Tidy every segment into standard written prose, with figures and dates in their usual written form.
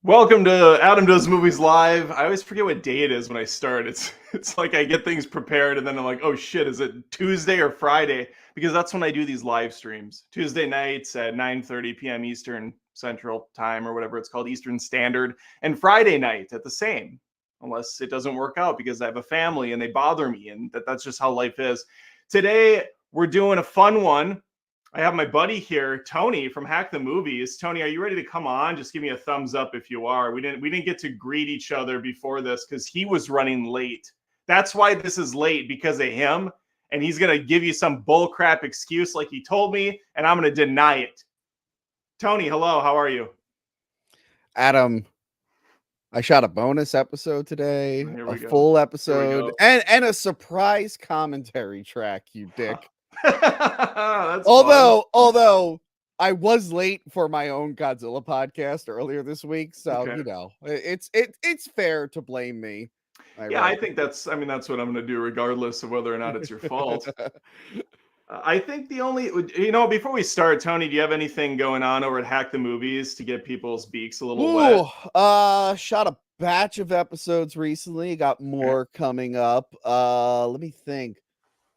Welcome to Adam Does Movies Live. I always forget what day it is when I start. It's like I get things prepared and then I'm like, oh shit, is it Tuesday or Friday? Because that's when I do these live streams. Tuesday nights at 9:30 p.m. Eastern Central Time or whatever it's called, Eastern Standard, and Friday night at the same, unless it doesn't work out because I have a family and they bother me, and that's just how life is. Today, we're doing a fun one. I have my buddy here, Tony from Hack the Movies. Tony, are you ready to come on? Just give me a thumbs up if you are. We didn't get to greet each other before this because he was running late. That's why this is late, because of him. And he's gonna give you some bullcrap excuse like he told me, and I'm gonna deny it. Tony, hello, how are you? Adam, I shot a bonus episode today, a full episode, and a surprise commentary track, you dick. Although I was late for my own Godzilla podcast earlier this week, so you know it's fair to blame me. I think that's what I'm going to do, regardless of whether or not it's your fault. I think the only, before we start, Tony, do you have anything going on over at Hack the Movies to get people's beaks a little wet? Shot a batch of episodes recently. Got more coming up. Let me think.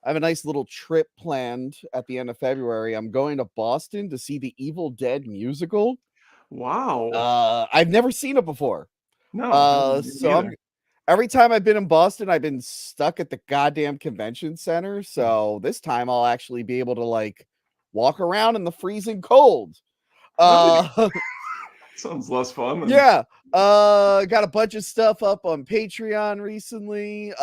I have a nice little trip planned at the end of February. I'm going to Boston to see the Evil Dead musical. Wow. I've never seen it before. No. Every time I've been in Boston, I've been stuck at the goddamn convention center. So this time I'll actually be able to walk around in the freezing cold. Sounds less fun. Yeah. Got a bunch of stuff up on Patreon recently.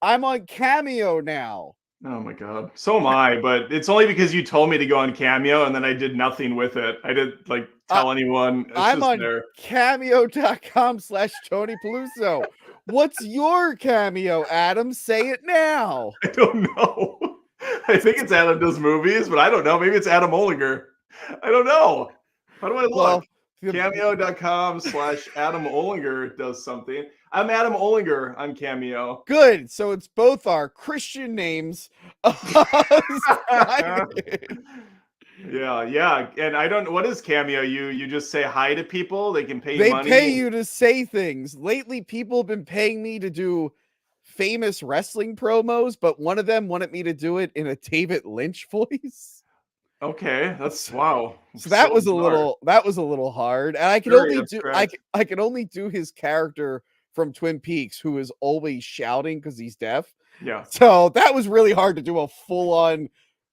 I'm on Cameo now. Oh my god. So am I, but it's only because you told me to go on Cameo and then I did nothing with it. I didn't tell anyone. I'm on cameo.com/Tony Peluso. What's your Cameo, Adam? Say it now. I don't know. I think it's Adam Does Movies, but I don't know. Maybe it's Adam Olinger. I don't know. How do I look? Cameo.com/Adam Olinger does something. I'm Adam Olinger on Cameo. Good. So it's both our Christian names. Yeah. And I don't know, what is Cameo? You just say hi to people? They can pay you money? They pay you to say things. Lately, people have been paying me to do famous wrestling promos, but one of them wanted me to do it in a David Lynch voice. Okay, that's wow. So that was a little hard. And I can only do his character from Twin Peaks, who is always shouting because he's deaf. Yeah. So that was really hard to do a full-on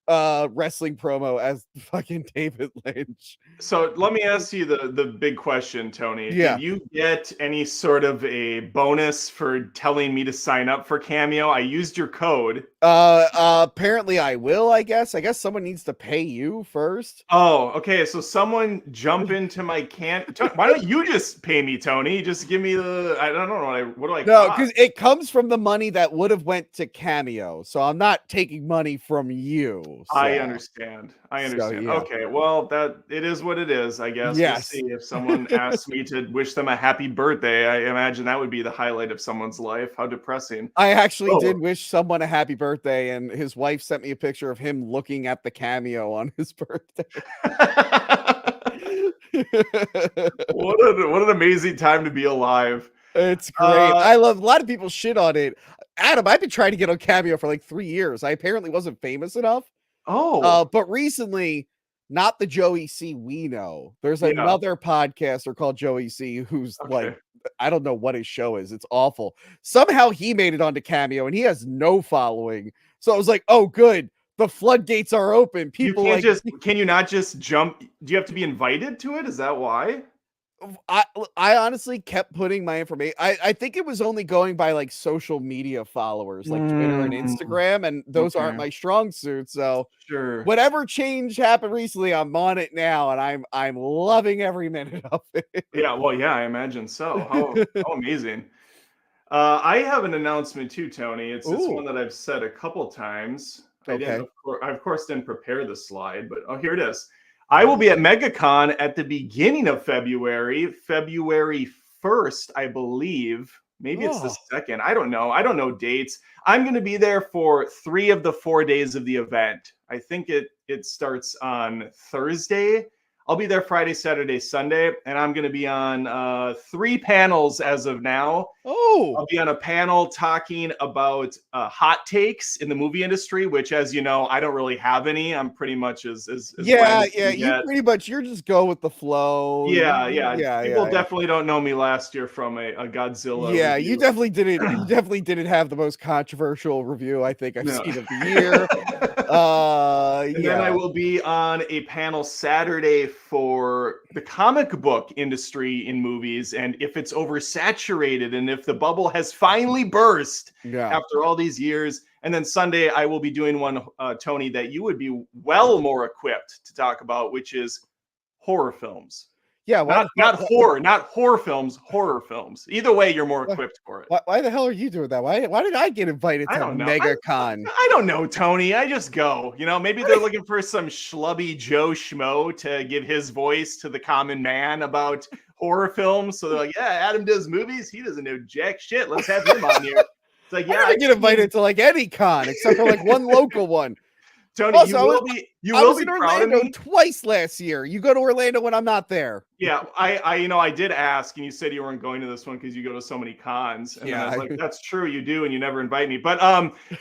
wrestling promo as fucking David Lynch. So let me ask you the big question, Tony. Yeah. Did you get any sort of a bonus for telling me to sign up for Cameo? I used your code. Apparently I will, I guess. I guess someone needs to pay you first. Oh, okay. So someone jump into my why don't you just pay me, Tony? Just give me I don't know. What do I No, because it comes from the money that would have went to Cameo. So I'm not taking money from you. know. I So, understand. I so understand. yeah. Okay, well, that it is what it is, I guess. We'll Yes. see if someone asks me to wish them a happy birthday. I imagine that would be the highlight of someone's life. How depressing. I actually Oh. did wish someone a happy birthday, and his wife sent me a picture of him looking at the cameo on his birthday. What an amazing time to be alive. It's great. Uh, I love a lot of people shit on it. Adam, I've been trying to get on Cameo for like 3 years. I apparently wasn't famous enough. oh, But recently, not the Joey C we know. There's yeah, another podcaster called Joey C who's like, okay. I don't know what his show is. It's awful. Somehow he made it onto Cameo and he has no following. So I was like, oh, good. The floodgates are open. You People can't like just can you not just jump? Do you have to be invited to it? Is that why? I I honestly kept putting my information. I think it was only going by like social media followers like Twitter and Mm, Instagram, and those aren't okay, my strong suits. So sure. whatever change happened recently, I'm on it now, and I'm loving every minute of it. Yeah, well, yeah, I imagine so. How amazing. I have an announcement too, Tony. It's one Ooh, that I've said a couple times. okay. I of course didn't prepare the slide, but oh, here it is. I will be at Megacon at the beginning of February, February 1st, I believe. Maybe it's the Oh, 2nd. I don't know. I don't know dates. I'm going to be there for 3 of the 4 days of the event. I think it starts on Thursday. I'll be there Friday, Saturday, Sunday, and I'm going to be on 3 panels as of now. oh, I'll be on a panel talking about hot takes in the movie industry, which, as you know, I don't really have any. I'm pretty much as bland yeah, as yeah. you You get. pretty much you're just go with the flow. Yeah, yeah. Yeah, People yeah, yeah. definitely don't know me last year from a Godzilla Yeah, you review. definitely didn't. You definitely didn't have the most controversial review I think I've No. seen of the year. And then I Yeah. will be on a panel Saturday for the comic book industry in movies and if it's oversaturated and if the bubble has finally burst Yeah. after all these years. And then Sunday, I will be doing one, Tony, that you would be well more equipped to talk about, which is horror films. Yeah, why the fuck Not horror films, horror films. Either way, you're more equipped for it. why the hell are you doing that? Why did I get invited I to don't know. MegaCon? I don't know, Tony. I just go. You know, maybe they're looking for some schlubby Joe Schmo to give his voice to the common man about horror films. So they're like, yeah, Adam does movies. He doesn't know jack shit. Let's have him on here. It's like, I yeah, never get invited to like any con except for like one local one. Tony, Also, you I will was be in proud of Orlando me. twice last year. You go to Orlando when I'm not there. Yeah, I did ask, and you said you weren't going to this one because you go to so many cons, and then I was Yeah. like, that's true, you do, and you never invite me. But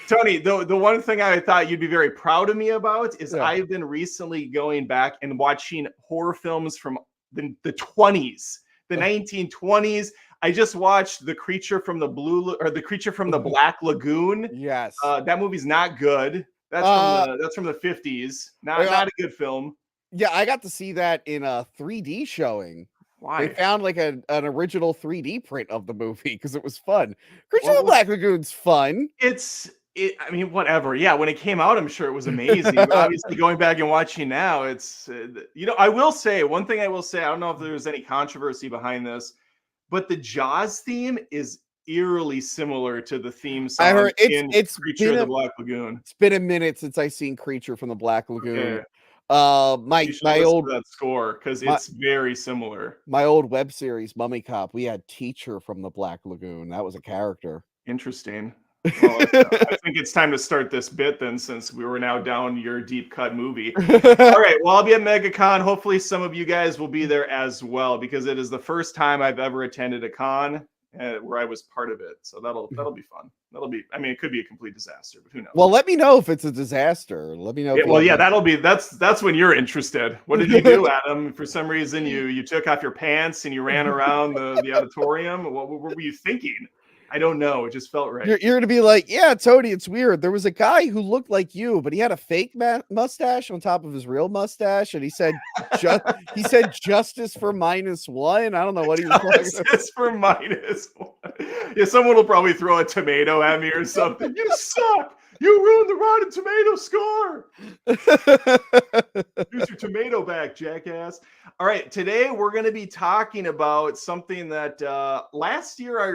Tony, the one thing I thought you'd be very proud of me about is Yeah. I've been recently going back and watching horror films from the 20s, the 1920s. I just watched The Creature from the Creature from the Black Lagoon. Yes. That movie's not good. Uh, That's from the 50s. uh, Not a good film. yeah, I got to see that in a 3D showing. They Why? found like an original 3D print of the movie because it was fun. Creature of What the was Black Lagoon's fun. I mean, whatever. Yeah, when it came out, I'm sure it was amazing. But obviously, going back and watching now, it's I will say one thing. I will say I don't know if there's any controversy behind this, but the Jaws theme is eerily similar to the theme I song heard it's in it's Creature been of the a Black Lagoon. it's been a minute since I seen Creature from the Black Lagoon. Okay, My you should my listen old to that score because my it's very similar. my old web series, Mummy Cop, we had Teacher from the Black Lagoon. That was a character. Interesting. Well, I think it's time to start this bit then, since we were now down your deep cut movie. All right. Well, I'll be at MegaCon. Hopefully, some of you guys will be there as well, because it is the first time I've ever attended a con where I was part of it. So that'll be fun. I mean, it could be a complete disaster, but who knows? Well, let me know if it's a disaster. Let me know. Yeah, well, yeah, that's when you're interested. What did you do, Adam? For some reason, you took off your pants and you ran around the auditorium. What were you thinking? I don't know. It just felt right. You're gonna be like, yeah, Tony, it's weird. There was a guy who looked like you, but he had a fake mustache on top of his real mustache, and he said, justice for -1. I don't know what he was talking about. Justice for -1. Yeah, someone will probably throw a tomato at me or something. You suck. You ruined the Rotten Tomato score. Use your tomato back, jackass. All right, today we're going to be talking about something that last year I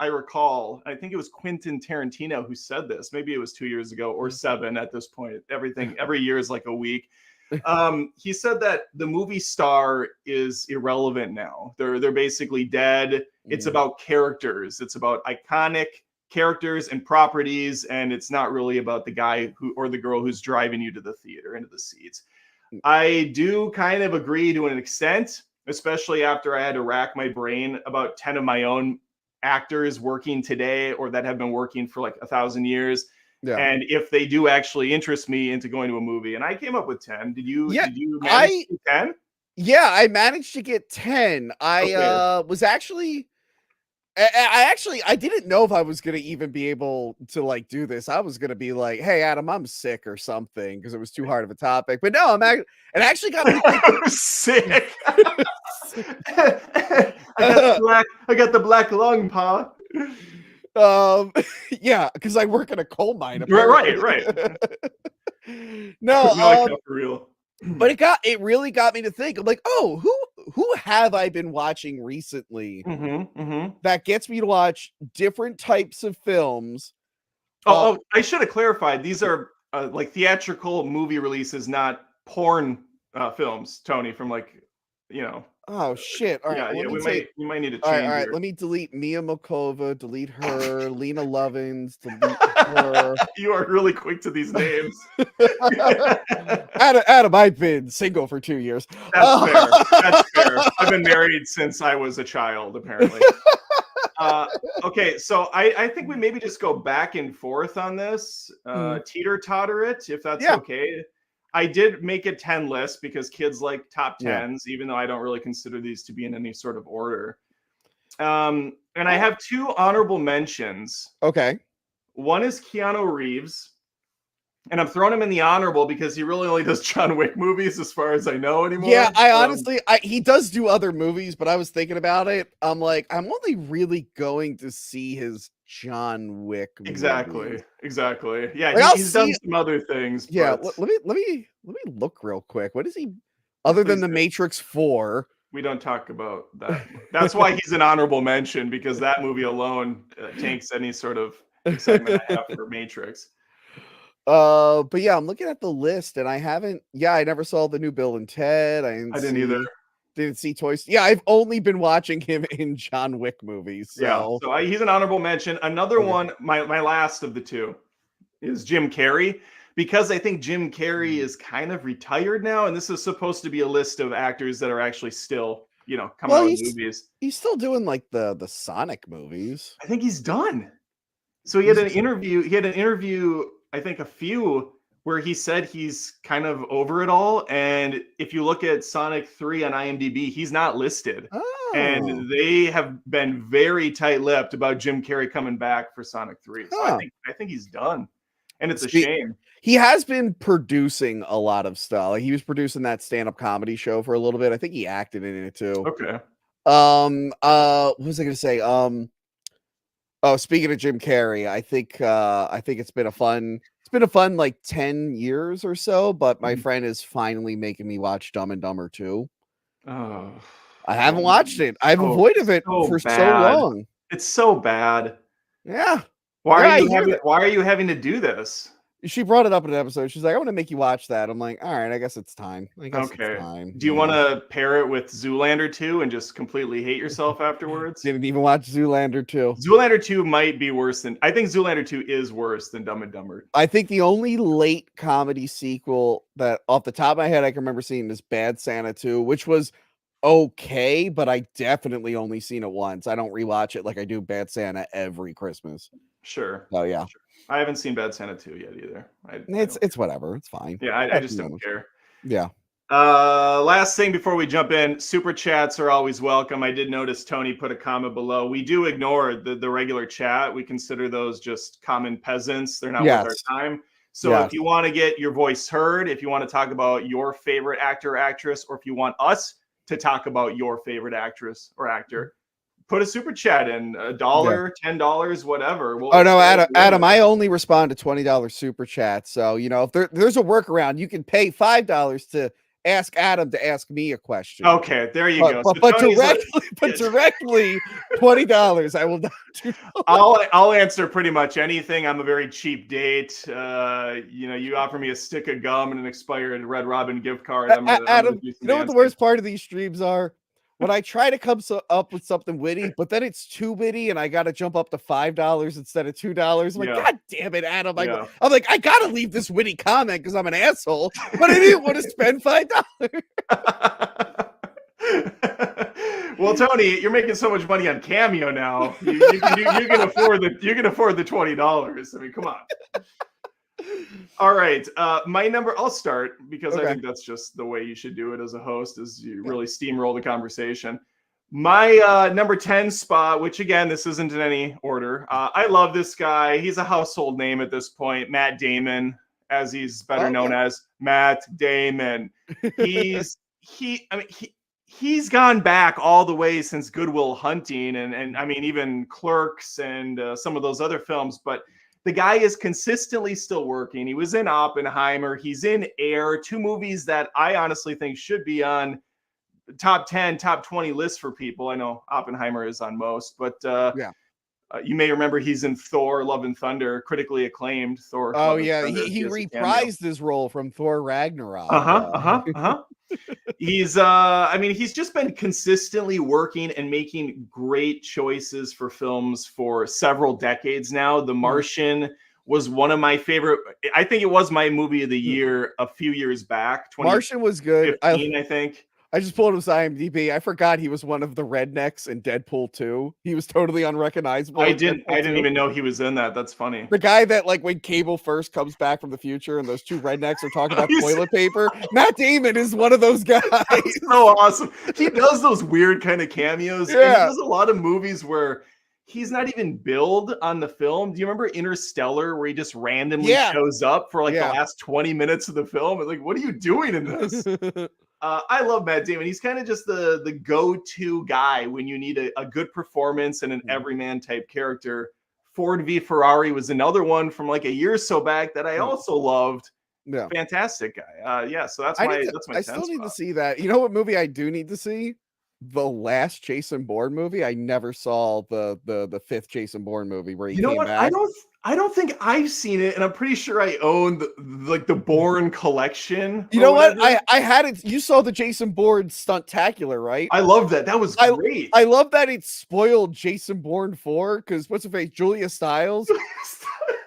recall, I think it was Quentin Tarantino who said this. Maybe it was 2 years ago or 7 at this point. Every year is like a week. He said that the movie star is irrelevant now. They're basically dead. It's about characters. It's about iconic characters and properties, and it's not really about the guy who or the girl who's driving you to the theater into the seats. I do kind of agree to an extent, especially after I had to rack my brain about 10 of my own actors working today or that have been working for like 1,000 years. Yeah. And if they do actually interest me into going to a movie, and I came up with 10. Did you manage to 10? Yeah, I managed to get 10. I was actually I didn't know if I was gonna even be able to like do this. I was gonna be like, "Hey, Adam, I'm sick or something," because it was too hard of a topic. But no, it actually got me thinking. I'm sick. I got the black lung, Pa. Yeah, because I work in a coal mine. Right. No, for real. But it really got me to think. I'm like, oh, who have I been watching recently that gets me to watch different types of films? I should have clarified. These are like theatrical movie releases, not porn films, Tony, from like, Oh shit! All right, we might need to change. All right, let me delete Mia Malkova, delete her, Lena Lovins, delete her. You are really quick to these names. Adam, I've been single for 2 years. That's fair. I've been married since I was a child, apparently. Okay, so I think we maybe just go back and forth on this, teeter-totter it, if that's okay. I did make a 10 list because kids like top 10s, even though I don't really consider these to be in any sort of order. And I have 2 honorable mentions. Okay. One is Keanu Reeves, and I'm throwing him in the honorable because he really only does John Wick movies as far as I know anymore. Yeah, I honestly, he does do other movies, but I was thinking about it. I'm like, I'm only really going to see his John Wick movies. Exactly. Yeah, like, he's done some other things. Yeah, but... let me look real quick. What is he other than The Matrix 4? We don't talk about that. That's why he's an honorable mention, because that movie alone tanks any sort of excitement I have for Matrix. But yeah, I'm looking at the list and I never saw the new Bill and Ted. I didn't either. Didn't see Toy Story. Yeah, I've only been watching him in John Wick movies. So. Yeah, so he's an honorable mention. Another one, my last of the 2, is Jim Carrey, because I think Jim Carrey is kind of retired now, and this is supposed to be a list of actors that are actually still, coming out with movies. He's still doing like the Sonic movies. I think he's done. So he had an interview, I think a few, where he said he's kind of over it all. And if you look at Sonic 3 on IMDb, he's not listed. Oh. And they have been very tight-lipped about Jim Carrey coming back for Sonic 3. So I think he's done. And it's a shame. He has been producing a lot of stuff. Like he was producing that stand-up comedy show for a little bit. I think he acted in it too. Okay. What was I gonna say? Speaking of Jim Carrey, I think it's been a fun like 10 years or so, but my friend is finally making me watch Dumb and Dumber 2. Oh, I haven't watched it. I've avoided it for so long. It's so bad. Yeah. Why are you having to do this? She brought it up in an episode. She's like, I want to make you watch that. I'm like, all right, I guess it's time. Okay. Do you want to pair it with Zoolander 2 and just completely hate yourself afterwards? Didn't even watch Zoolander 2. Zoolander 2 might be worse than... I think Zoolander 2 is worse than Dumb and Dumber. I think the only late comedy sequel that off the top of my head I can remember seeing is Bad Santa 2, which was okay, but I definitely only seen it once. I don't rewatch it like I do Bad Santa every Christmas. Sure. Oh yeah. Sure. I haven't seen Bad Santa 2 yet either. It's whatever. It's fine. Yeah, I just don't care. Yeah. Last thing before we jump in, super chats are always welcome. I did notice Tony put a comment below. We do ignore the regular chat. We consider those just common peasants. They're not worth our time. So if you want to get your voice heard, if you want to talk about your favorite actor or actress, or if you want us to talk about your favorite actress or actor, put a super chat in, $1, $10, whatever. Oh no, Adam, I only respond to $20 super chat. So if there's a workaround, you can pay $5 to ask Adam to ask me a question. Okay, there you go. But directly $20, I will not do. I'll answer pretty much anything. I'm a very cheap date. You offer me a stick of gum and an expired Red Robin gift card. Adam, you know what the worst part of these streams are? When I try to come up with something witty, but then it's too witty and I got to jump up to $5 instead of $2. I'm like, God damn it, Adam. I'm like, I got to leave this witty comment because I'm an asshole, but I didn't want to spend $5. Well, Tony, you're making so much money on Cameo now. You can afford the $20. I mean, come on. All right, my number. I'll start because I think that's just the way you should do it as a host, is you really steamroll the conversation. My number 10 spot, which again, this isn't in any order. I love this guy. He's a household name at this point. Matt Damon, as he's better known as Matt Damon. He's gone back all the way since Good Will Hunting and I mean even Clerks and some of those other films, but the guy is consistently still working. He was in Oppenheimer. He's in Air, 2 movies that I honestly think should be on top 10, top 20 lists for people. I know Oppenheimer is on most, but you may remember he's in Thor, Love and Thunder, critically acclaimed Thor. Oh, yeah. He reprised his role from Thor Ragnarok. He's he's just been consistently working and making great choices for films for several decades now. The Martian was one of my favorite. I think it was my movie of the year a few years back. Martian was good. I think. I just pulled his IMDb. I forgot he was one of the rednecks in Deadpool 2. He was totally unrecognizable. I didn't even know he was in that. That's funny. The guy that, like, when Cable first comes back from the future and those 2 rednecks are talking about toilet paper, Matt Damon is one of those guys. That's so awesome. He does those weird kind of cameos. Yeah. And he does a lot of movies where he's not even billed on the film. Do you remember Interstellar, where he just randomly shows up for the last 20 minutes of the film? Like, what are you doing in this? I love Matt Damon. He's kind of just the go-to guy when you need a good performance and an everyman type character. Ford v Ferrari was another one from like a year or so back that I also loved. Yeah, fantastic guy. So that's my. I still need to see that. You know what movie I do need to see? The last Jason Bourne movie. I never saw the 5th Jason Bourne movie where he came back. I don't think I've seen it, and I'm pretty sure I own the Bourne collection. You know what? I had it. You saw the Jason Bourne Stuntacular, right? I love that. That was great. I love that it spoiled Jason Bourne 4 because what's her face? Julia Stiles.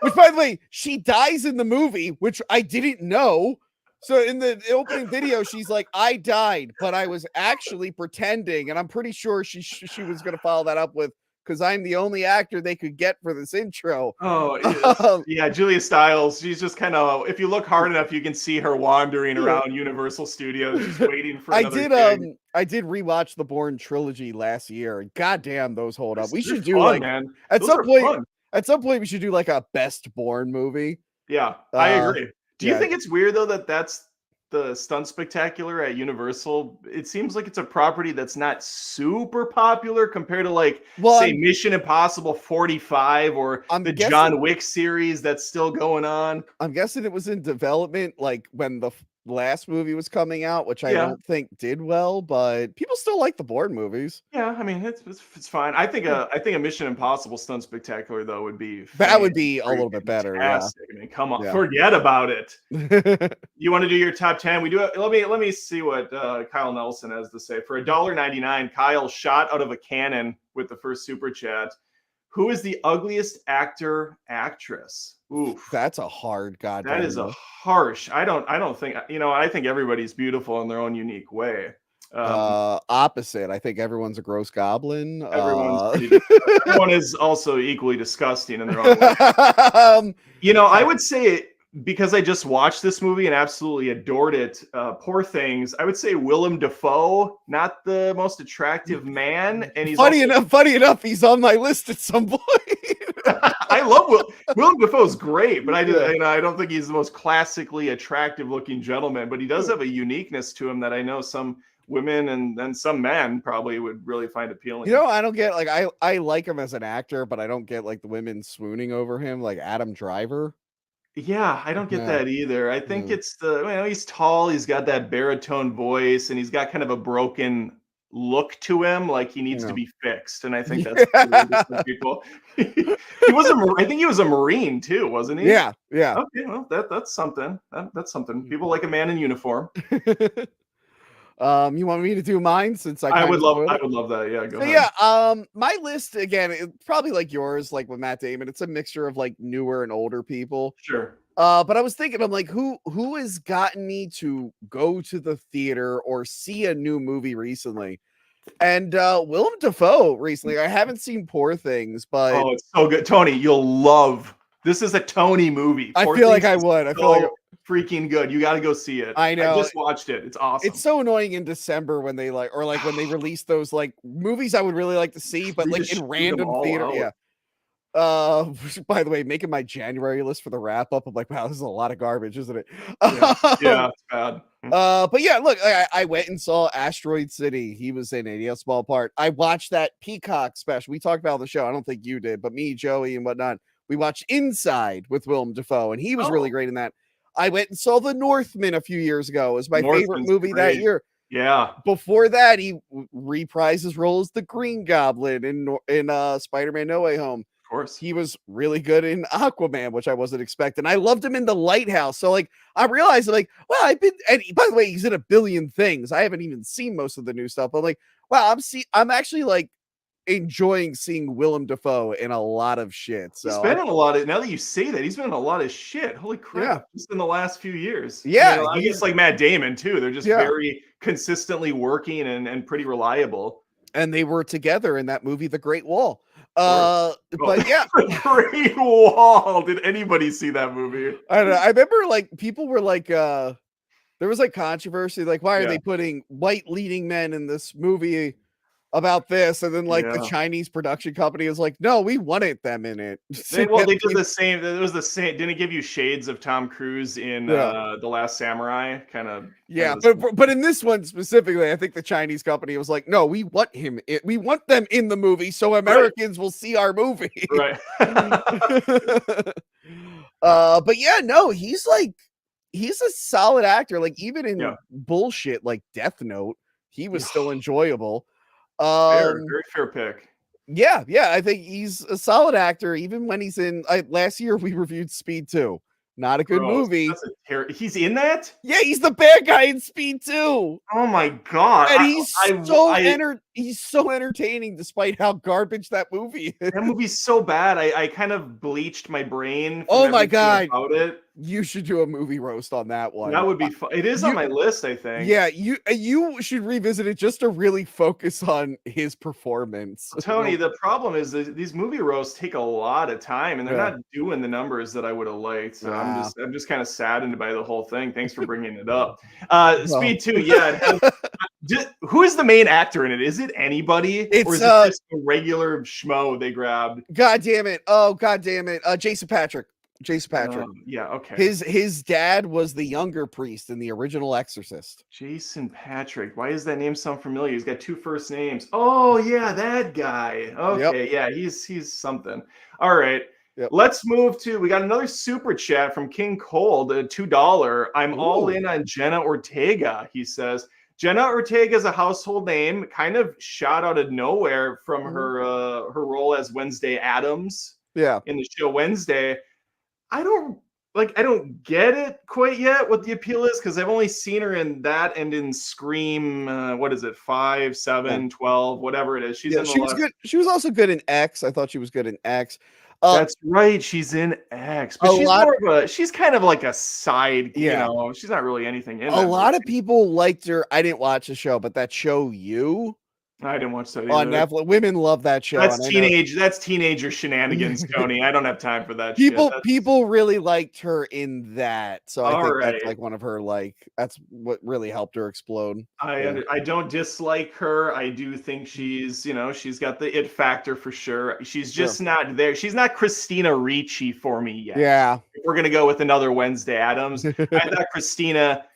Which, by the way, she dies in the movie, which I didn't know. So in the opening video, she's like, I died, but I was actually pretending. And I'm pretty sure she was going to follow that up with, because I'm the only actor they could get for this intro. Oh, yeah. Julia Stiles. She's just kind of, if you look hard enough, you can see her wandering around Universal Studios, just waiting for another thing. I did rewatch the Bourne trilogy last year, and goddamn, those hold up. We should do fun, man. At some point, we should do like a best Bourne movie. Yeah, I agree. Do you think it's weird, though, that's the Stunt Spectacular at Universal? It seems like it's a property that's not super popular compared to, say, Mission Impossible 45 or John Wick series that's still going on. I'm guessing it was in development, like, when the last movie was coming out, which I don't think did well, but people still like the Bourne movies. Yeah, I mean, it's fine. I think a Mission Impossible Stunt Spectacular, though, would be that would be a little bit better. Yeah. I mean, come on, forget about it. You want to do your top 10? We do it. Let me see what Kyle Nelson has to say. For $1.99, Kyle shot out of a cannon with the first super chat. Who is the ugliest actor, actress? Oof. That's a hard goddamn. That is a harsh. I don't think, I think everybody's beautiful in their own unique way. Opposite. I think everyone's a gross goblin. Everyone is also equally disgusting in their own way. I would say, because I just watched this movie and absolutely adored it, Poor Things, I would say Willem Dafoe, not the most attractive man. And he's funny enough, he's on my list at some point. I love Willem Dafoe's great, but I don't think he's the most classically attractive looking gentleman, but he does have a uniqueness to him that I know some women and some men probably would really find appealing. You know, I don't get like I like him as an actor, but I don't get like the women swooning over him like Adam Driver. Yeah, I don't get Yeah. that either. I think Mm. it's he's tall, he's got that baritone voice, and he's got kind of a broken look to him, like he needs to Yeah. be fixed. And I think that's appealing to some people. He was I think he was a Marine too, wasn't he? Yeah, yeah. Okay, well that's something. That's something. People like a man in uniform. You want me to do mine since I kind of I spoiled it? would love that. Yeah, go So ahead. yeah, my list again, probably like yours, like with Matt Damon. It's a mixture of like newer and older people. Sure. But I was thinking, I'm like, who has gotten me to go to the theater or see a new movie recently? And Willem Dafoe recently. I haven't seen Poor Things, but Oh, it's so good. Tony, you'll love this. Is a Tony movie. I Poor feel like Things I is would. I feel so like freaking good. You got to go see it. I I know. just watched it. It's awesome. It's so annoying in December when they like, or like when they release those like movies I would really like to see, but We like just in shoot 'em random all theater. out. Yeah. By the way, making my January list for the wrap up, I'm like, wow, this is a lot of garbage, isn't it? Yeah, yeah, it's bad. But yeah, look, I went and saw Asteroid City. He was in it. He had a small part. I watched that Peacock special. We talked about it on the show. I don't think you did, but me, Joey, and whatnot. We watched Inside with Willem Dafoe, and he was really great in that. I went and saw The Northman a few years ago. It was my favorite Northman's movie that great. year. Yeah, Before that, he reprised his role as the Green Goblin in Spider-Man No Way Home. of course. He was really good in Aquaman, which I wasn't expecting. I loved him in The Lighthouse. So like I realized like, well, and by the way, he's in a billion things. I haven't even seen most of the new stuff, but like, wow, I'm actually like enjoying seeing Willem Dafoe in a lot of shit. So He's been in a lot of. Now that you say that, he's been in a lot of shit. Holy crap! Yeah. Just in the last few years. Yeah, I guess like Matt Damon too. They're just Yeah. very consistently working and pretty reliable. And they were together in that movie, The Great Wall. But yeah, The Great Wall. Did anybody see that movie? I don't know. I remember like people were like, there was like controversy, like, why are they putting white leading men in this movie about this? And then like the Chinese production company is like, no, we wanted them in it. They did the same. It was the same. Didn't it give you shades of Tom Cruise in The Last Samurai? Kind of. Yeah, but in this one specifically, I think the Chinese company was like, no, we want we want them in the movie so Americans will see our movie. Right. But yeah, no, he's a solid actor. Like even in bullshit like Death Note, he was still enjoyable. Very fair pick. Yeah, I think he's a solid actor. Even when he's in last year, we reviewed Speed 2. Not a good movie. He's in that? Yeah, he's the bad guy in Speed 2. Oh my god! And he's so entertaining, despite how garbage that movie is. That movie's so bad. I kind of bleached my brain. Oh my god! About it. You should do a movie roast on that one. That would be fun. It is on my list, I think. Yeah, you should revisit it just to really focus on his performance. Tony, the problem is that these movie roasts take a lot of time, and they're not doing the numbers that I would have liked. So I'm just kind of saddened by the whole thing. Thanks for bringing it up. Speed 2, yeah. Who is the main actor in it? Is it anybody, or is it just a regular schmo they grabbed? God damn it! Oh, god damn it! Jason Patrick. Yeah, okay. His dad was the younger priest in the original Exorcist. Jason Patrick. Why does that name sound familiar? He's got two first names. Oh yeah, that guy. Okay, yeah, he's something. All right. Let's move to. We got another super chat from King Cold, $2. I'm all in on Jenna Ortega. He says Jenna Ortega is a household name, kind of shot out of nowhere from her role as Wednesday Addams. Yeah, in the show Wednesday. I don't get it quite yet what the appeal is, because I've only seen her in that and in Scream, what is it, 5, 7, 12, whatever it is. She was good. She was also good in X. I thought she was good in X. That's right, she's in X, but she's kind of like a side, you know, she's not really anything in it. A lot of people liked her. I didn't watch the show, but that show I didn't watch that either. On Netflix. Women love that show. That's teenager shenanigans, Tony. I don't have time for that. People really liked her in that. So I think that's like one of her that's what really helped her explode. I don't dislike her. I do think she's got the it factor for sure. She's just not there. She's not Christina Ricci for me yet. Yeah. If we're gonna go with another Wednesday Addams. I thought Christina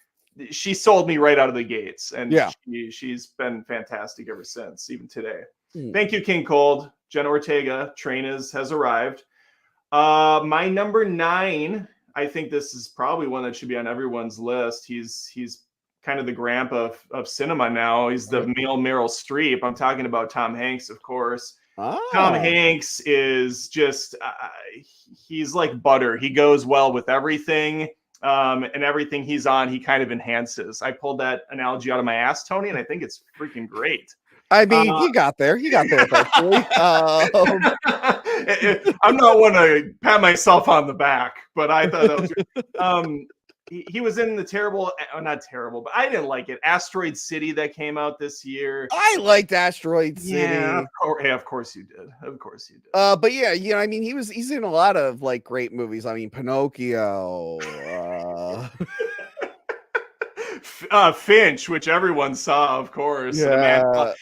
she sold me right out of the gates, and Yeah. she's been fantastic ever since, even today. Mm. Thank you, King Cold. Jenna Ortega, train has arrived. My number 9, I think this is probably one that should be on everyone's list. He's kind of the grandpa of cinema now. He's the male Meryl Streep. I'm talking about Tom Hanks, of course. Tom Hanks is just, he's like butter. He goes well with everything. And everything he's on, he kind of enhances. I pulled that analogy out of my ass, Tony, and I think it's freaking great. I mean, you got there. You got there eventually. I'm not one to pat myself on the back, but I thought that was good. He was in the terrible, not terrible, but I didn't like it. Asteroid City that came out this year. I liked Asteroid City. Yeah, of course you did. Of course you did. But yeah, I mean, he's in a lot of like great movies. I mean, Pinocchio. Finch, which everyone saw, of course. Yeah.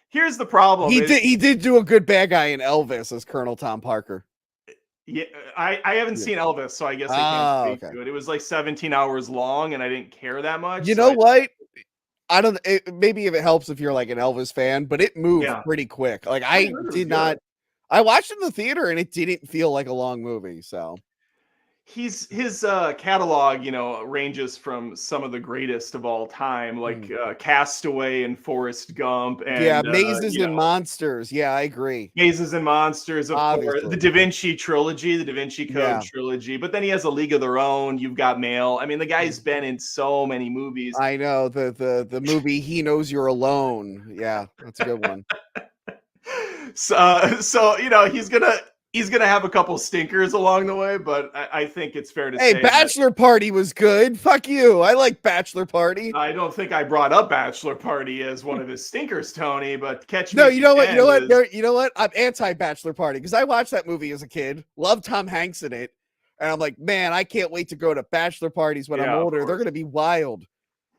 Here's the problem. He did do a good bad guy in Elvis as Colonel Tom Parker. Yeah, I haven't seen Elvis, so I guess I can't speak to it. It was like 17 hours long, and I didn't care that much. You know what? I don't. Maybe if it helps if you're like an Elvis fan, but it moved pretty quick. Like I did not. I watched it in the theater, and it didn't feel like a long movie. So. His catalog, ranges from some of the greatest of all time, like Castaway and Forrest Gump, and Mazes and Monsters. Yeah, I agree. Mazes and Monsters, of course. The Da Vinci trilogy, the Da Vinci Code trilogy. But then he has A League of Their Own. You've Got Mail. I mean, the guy's been in so many movies. I know the movie He Knows You're Alone. Yeah, that's a good one. So he's gonna have a couple stinkers along the way, but I think it's fair to say. Hey, Bachelor Party was good. Fuck you. I like Bachelor Party. I don't think I brought up Bachelor Party as one of his stinkers, Tony. But catch me. No, you know what? You know what? I'm anti-Bachelor Party because I watched that movie as a kid. Loved Tom Hanks in it, and I'm like, man, I can't wait to go to bachelor parties when I'm older. They're gonna be wild.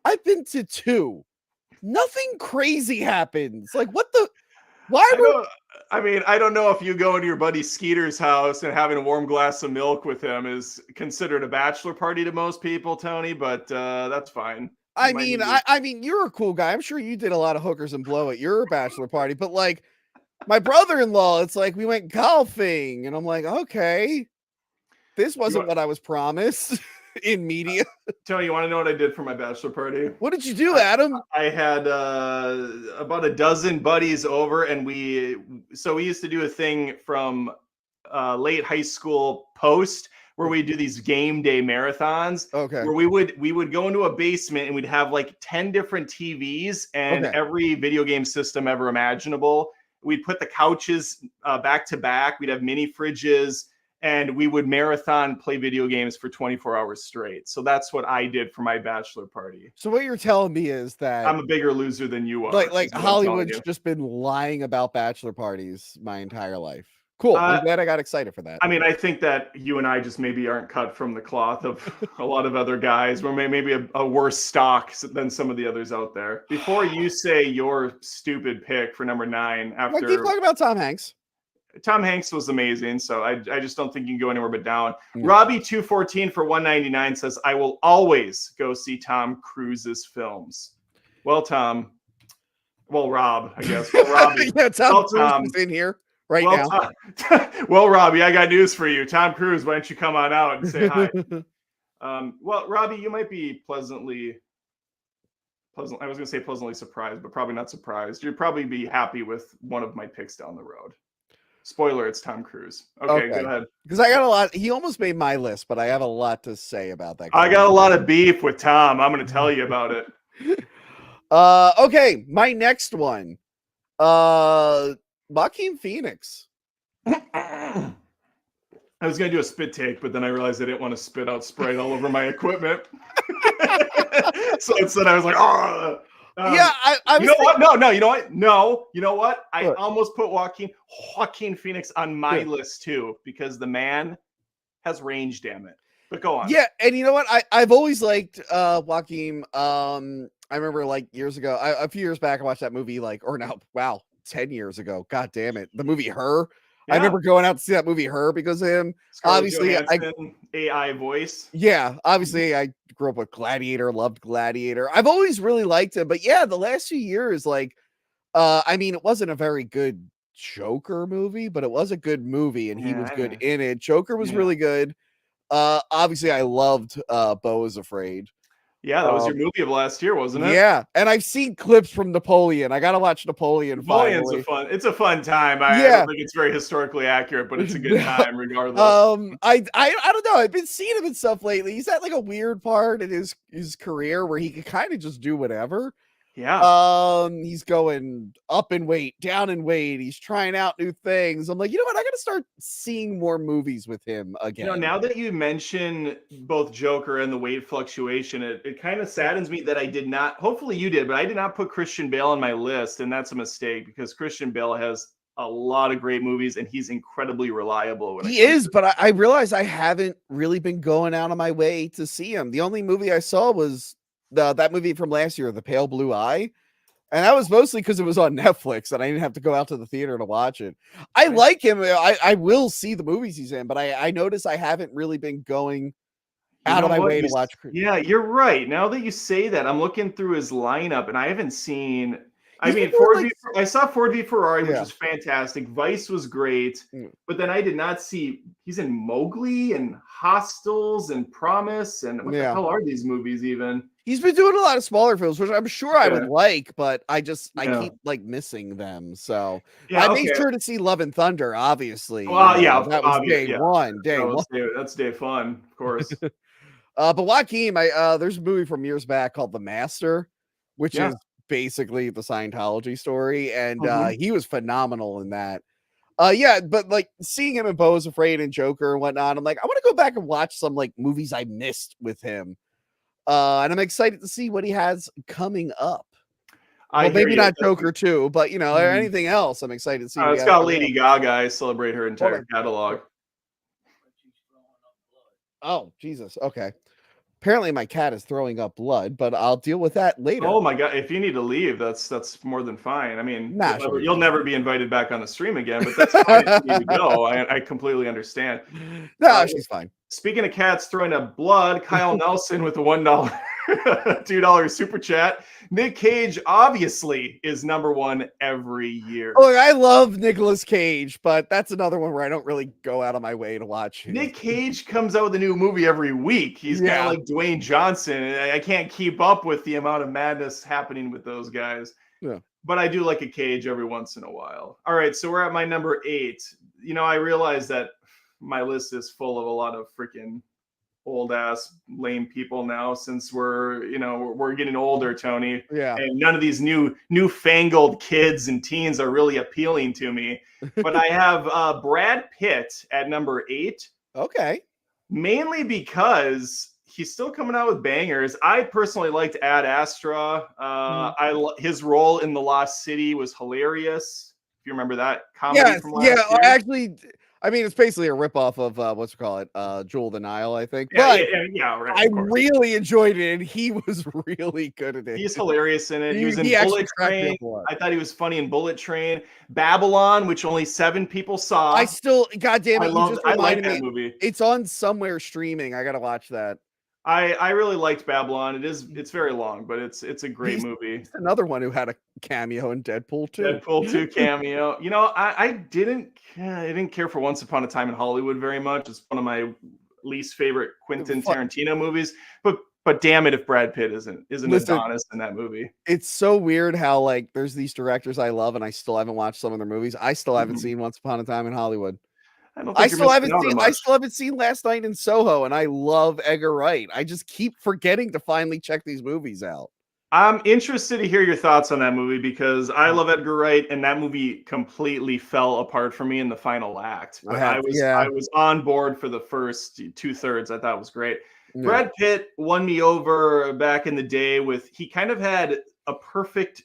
I've been to 2. Nothing crazy happens. Like what the? I don't know if you go into your buddy Skeeter's house and having a warm glass of milk with him is considered a bachelor party to most people, Tony, but that's fine. I mean, you're a cool guy. I'm sure you did a lot of hookers and blow at your bachelor party, but like my brother-in-law, it's like we went golfing, and I'm like, okay, this wasn't what I was promised in media. Tony, you want to know what I did for my bachelor party? What did you do, Adam? I had about a dozen buddies over, and we used to do a thing from late high school post where we do these game day marathons. Okay. Where we would go into a basement and we'd have like 10 different TVs and every video game system ever imaginable. We'd put the couches back to back. We'd have mini fridges. And we would marathon play video games for 24 hours straight. So that's what I did for my bachelor party. So what you're telling me is that I'm a bigger loser than you are. Like Hollywood's just been lying about bachelor parties my entire life. Cool. I'm glad I got excited for that. I mean, I think that you and I just maybe aren't cut from the cloth of a lot of other guys. We're maybe a worse stock than some of the others out there. Before you say your stupid pick for number 9, after keep talking about Tom Hanks. Tom Hanks was amazing, so I just don't think you can go anywhere but down. Robbie214 for $1.99 says, I will always go see Tom Cruise's films. Well, Rob, I guess. Well, Robbie. Tom Cruise is in here now. Well, Robbie, I got news for you. Tom Cruise, why don't you come on out and say hi? Well, Robbie, you might be pleasantly surprised, but probably not surprised. You'd probably be happy with one of my picks down the road. Spoiler, it's Tom Cruise. Okay, go ahead. Because I got a lot. He almost made my list, but I have a lot to say about that. I got a lot of beef with Tom. I'm going to tell you about it. Okay, my next one. Joaquin Phoenix. I was going to do a spit take, but then I realized I didn't want to spit out Sprite all over my equipment. So instead I was like, oh. I you know what? No, you know what? No, you know what? I almost put Joaquin Phoenix on my list too, because the man has range, damn it. But go on. Yeah, and you know what? I've always liked Joaquin. I remember like years ago, a few years back, I watched that movie 10 years ago. God damn it. The movie Her. I remember going out to see that movie Her because of him. Scarlett Obviously, Johansson, AI voice. obviously I grew up with Gladiator, loved Gladiator. I've always really liked him, but yeah, the last few years, like, I mean, it wasn't a very good Joker movie, but it was a good movie, and he was good Yeah, in it. Joker was yeah. really good. Obviously, I loved Beau is Afraid. Yeah, that was your movie of last year, wasn't it? Yeah, and I've seen clips from Napoleon. I gotta watch Napoleon Napoleon's finally. it's a fun time. I don't Yeah. think it's very historically accurate, but it's a good time regardless. I don't know. I've been seeing him and stuff lately. He's at like a weird part in his career where he could kind of just do whatever. Yeah. He's going up in weight, down in weight. He's trying out new things. I'm like, you know what? I gotta start seeing more movies with him again. Now that you mention both Joker and the weight fluctuation, it kind of saddens me that I did not, hopefully you did, but I did not put Christian Bale on my list. And that's a mistake because Christian Bale has a lot of great movies and he's incredibly reliable when it He comes is, to but I realize I haven't really been going out of my way to see him. The only movie I saw was that movie from last year, The Pale Blue Eye. And that was mostly because it was on Netflix and I didn't have to go out to the theater to watch it. I like him. I will see the movies he's in, but I notice I haven't really been going out of my way to watch. Yeah, you're right. Now that you say that, I'm looking through his lineup and I haven't seen. I He's been mean, doing, like, I saw Ford v Ferrari, which Yeah. was fantastic. Vice was great, but then I did not see. He's in Mowgli and Hostels and Promise and what the Yeah. hell are these movies even? He's been doing a lot of smaller films, which I'm sure I would Yeah. like, but I Yeah. keep like missing them. So Yeah, I made okay. sure to see Love and Thunder, obviously. Well, yeah, that was day yeah. one. Day one. That's day fun, of course. But Joaquin, there's a movie from years back called The Master, which Yeah. is basically the Scientology story, and Mhm. he was phenomenal in that. Yeah, but like seeing him in Beau is Afraid and Joker and whatnot, I'm like, I want to go back and watch some like movies I missed with him. And I'm excited to see what he has coming up. I Well, hear maybe you. not Joker 2, but or Mhm. anything else. I'm excited to see what he It's has got coming Lady up. Gaga. I celebrate her entire catalog. Oh, Jesus. Okay. Apparently my cat is throwing up blood, but I'll deal with that later. Oh my god! If you need to leave, that's more than fine. I mean, Nah, you'll never be invited back on the stream again, but that's fine if you need to go. I completely understand. No, she's fine. Speaking of cats throwing up blood, Kyle Nelson with a $1, $2 super chat. Nick Cage obviously is number one every year. Look, I love Nicolas Cage, but that's another one where I don't really go out of my way to watch him. Nick Cage comes out with a new movie every week. He's kind of like Dwayne Johnson. And I can't keep up with the amount of madness happening with those guys. Yeah. But I do like a Cage every once in a while. All right, so we're at my number 8. I realize that my list is full of a lot of freaking old ass lame people now since we're getting older, Tony. Yeah. And none of these newfangled kids and teens are really appealing to me. But I have Brad Pitt at number 8. Okay. Mainly because he's still coming out with bangers. I personally liked Ad Astra. His role in The Lost City was hilarious. If you remember that comedy from last year. Actually, I mean, it's basically a ripoff of what's it called? Jewel of the Nile, I think. Right, I really enjoyed it, and he was really good at it. He's hilarious in it. He was in He Bullet Train. I thought he was funny in Bullet Train. Babylon, which only 7 people saw. Goddamn it, I like that movie. It's on somewhere streaming. I gotta watch that. I really liked Babylon. It's very long, but it's a great movie. He's another one who had a cameo in Deadpool 2. Deadpool 2 cameo. I didn't care for Once Upon a Time in Hollywood very much. It's one of my least favorite Quentin Tarantino movies. But damn it if Brad Pitt isn't Adonis in that movie. It's so weird how like there's these directors I love and I still haven't watched some of their movies. I still haven't seen Once Upon a Time in Hollywood. I still haven't seen Last Night in Soho, and I love Edgar Wright. I just keep forgetting to finally check these movies out. I'm interested to hear your thoughts on that movie because I love Edgar Wright, and that movie completely fell apart for me in the final act. But I was on board for the first 2/3. I thought it was great. Yeah. Brad Pitt won me over back in the day he kind of had a perfect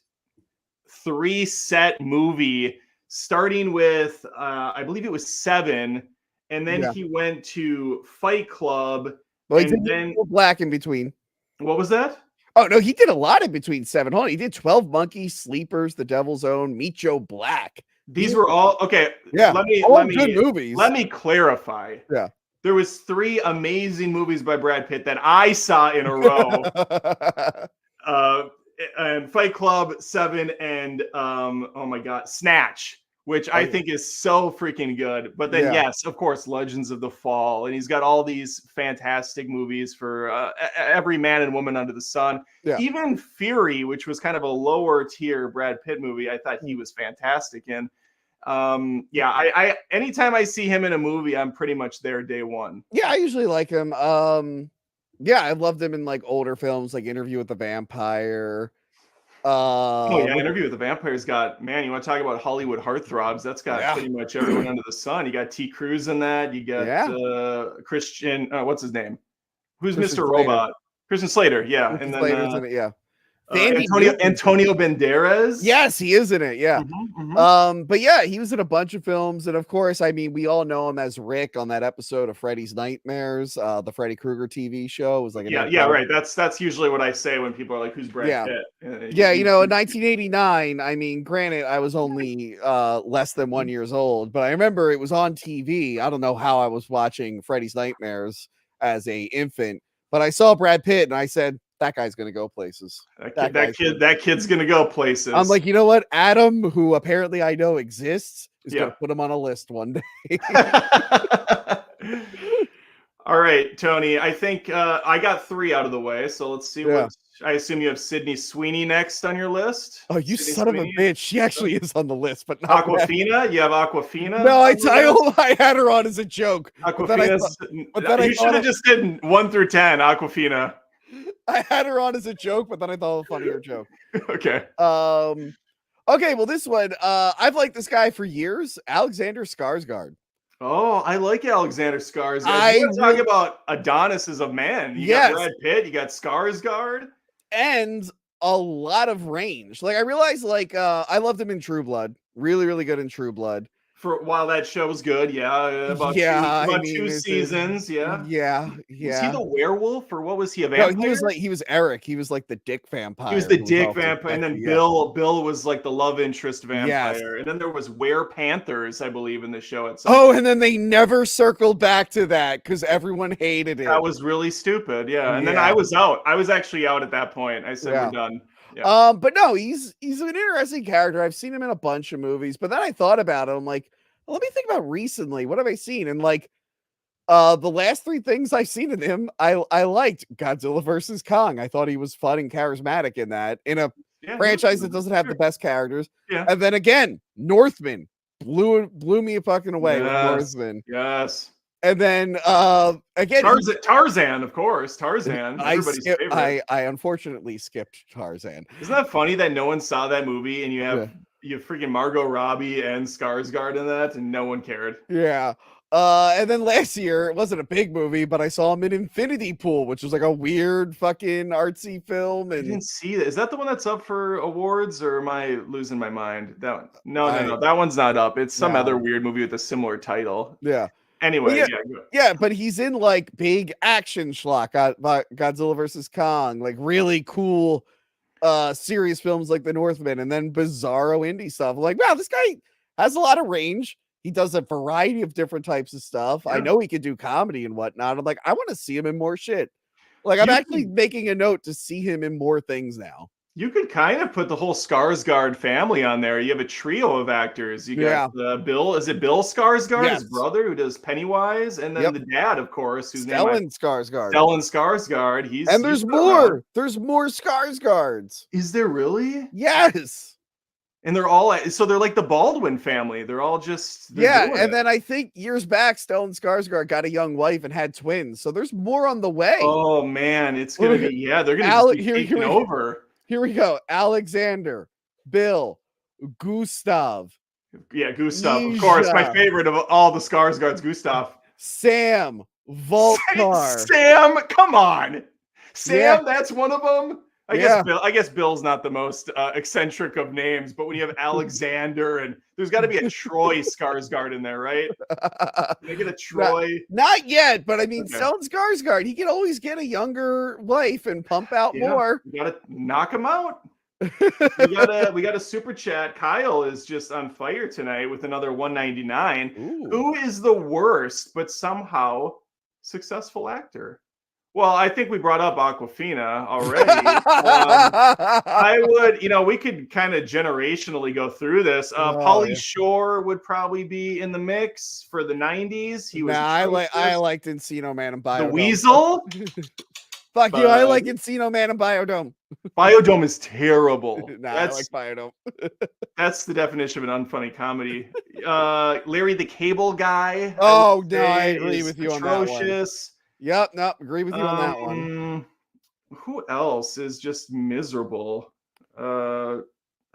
3-set movie. Starting with, I believe it was 7, and then he went to Fight Club. Well, he did Black in between. What was that? Oh, no, he did a lot in between 7. Hold on, he did 12 Monkeys, Sleepers, The Devil's Own, Meet Joe Black. These were all okay. Yeah, Let me all good movies. let me clarify. Yeah. There was 3 amazing movies by Brad Pitt that I saw in a row. And Fight Club, Seven, and oh my god, Snatch, which I think is so freaking good. But then yes, of course, Legends of the Fall, and he's got all these fantastic movies for every man and woman under the sun. Yeah. Even Fury, which was kind of a lower tier Brad Pitt movie, I thought he was fantastic in. Yeah, I anytime I see him in a movie, I'm pretty much there day one. Yeah, I usually like him. Yeah, I loved him in like older films like Interview with the Vampire. Oh yeah, Interview with the Vampire's got, man, you want to talk about Hollywood heartthrobs? That's got pretty much everyone under the sun. You got T. Cruz in that. You got Christian. What's his name? Who's Christian Mr. Slater. Robot? Christian Slater. Yeah, Christian and then Slater's in it, yeah. Antonio Banderas. Yes, he is in it. Yeah. But yeah, he was in a bunch of films, and of course, I mean, we all know him as Rick on that episode of Freddy's Nightmares, the Freddy Krueger TV show. It was like right. That's usually what I say when people are like, "Who's Brad Pitt?" Yeah, you know, in 1989. I mean, granted, I was only less than 1 years old, but I remember it was on TV. I don't know how I was watching Freddy's Nightmares as a infant, but I saw Brad Pitt, and I said, that guy's gonna go places. That kid's gonna go places. I'm like, you know what? Adam, who apparently I know exists, is gonna put him on a list one day. All right, Tony. I think I got 3 out of the way. So let's see what. I assume you have Sydney Sweeney next on your list. Oh, you Sydney son Sweeney? of a bitch! She actually is on the list, but not Aquafina. You have Aquafina. No, I had her on as a joke. Aquafina. You should have just did 1 through 10. Aquafina. I had her on as a joke, but then I thought of a funnier joke. Okay. Okay, well, this one, I've liked this guy for years. Alexander Skarsgård. Oh, I like Alexander Skarsgård. You want to talk about Adonises of man. You got Brad Pitt, you got Skarsgård. And a lot of range. Like, I realized, like, I loved him in True Blood. Really, really good in True Blood. For while that show was good, about 2 seasons, Was he the werewolf or what was he, a vampire? No, he was Eric. He was like the dick vampire. He was the dick vampire, and then Bill was like the love interest vampire, and then there was Were-Panthers, I believe, in the show at some point. And then they never circled back to that because everyone hated it. That was really stupid, and then I was out. I was actually out at that point. I said we're done. Yeah. But no, he's an interesting character. I've seen him in a bunch of movies, but then I thought about it. I'm like, well, let me think about recently. What have I seen? And like, the last 3 things I've seen in him, I liked Godzilla versus Kong. I thought he was fun and charismatic in that, in a franchise that doesn't have the best characters. Yeah. And then again, Northman blew me fucking away with Northman. Yes. And then again, Tarzan, of course. Tarzan. Everybody's favorite. I unfortunately skipped Tarzan. Isn't that funny that no one saw that movie and you have freaking Margot Robbie and Skarsgård in that and no one cared? Yeah. And then last year, it wasn't a big movie, but I saw him in Infinity Pool, which was like a weird fucking artsy film. And I didn't see that. Is that the one that's up for awards, or am I losing my mind? That one? No. That one's not up. It's some other weird movie with a similar title. Yeah. Anyway, but he's in like big action schlock, Godzilla versus Kong, like really cool serious films like The Northman, and then bizarro indie stuff. Like, wow, this guy has a lot of range. He does a variety of different types of stuff. I know he can do comedy and whatnot. I'm like, I want to see him in more shit. Like, I'm actually making a note to see him in more things now. You could kind of put the whole Skarsgård family on there. You have a trio of actors. You got Bill. Is it Bill Skarsgård, his brother, who does Pennywise, and then the dad, of course, who's Stellan Skarsgård. Stellan Skarsgård. There's more. There's more Skarsgårds. Is there really? Yes. And they're all they're like the Baldwin family. They're all just and then I think years back, Stellan Skarsgård got a young wife and had twins. So there's more on the way. Oh man, it's gonna be they're gonna be taking over. Here we go. Alexander, Bill, Gustav. Yeah, Gustav. Of course, my favorite of all the Skarsgårds, Gustav. Sam, Volkar. Sam, come on. Sam, that's one of them. I guess Bill's not the most eccentric of names, but when you have Alexander, and there's got to be a Troy Skarsgård in there, right? Can I get a Troy? Not yet, but I mean, Stellan Skarsgård, he can always get a younger wife and pump out more. You got to knock him out. We got a super chat. Kyle is just on fire tonight with another 199. Ooh. Who is the worst but somehow successful actor? Well, I think we brought up Aquafina already. I would, we could kind of generationally go through this. Pauly Shore would probably be in the mix for the 90s. He was I liked Encino Man and Biodome. The Weasel. Fuck you! I like Encino Man and Biodome. Biodome is terrible. I like Biodome. That's the definition of an unfunny comedy. Larry the Cable Guy. Oh no, I agree with you on that one. Atrocious. Yep, no, agree with you on that one. Who else is just miserable? I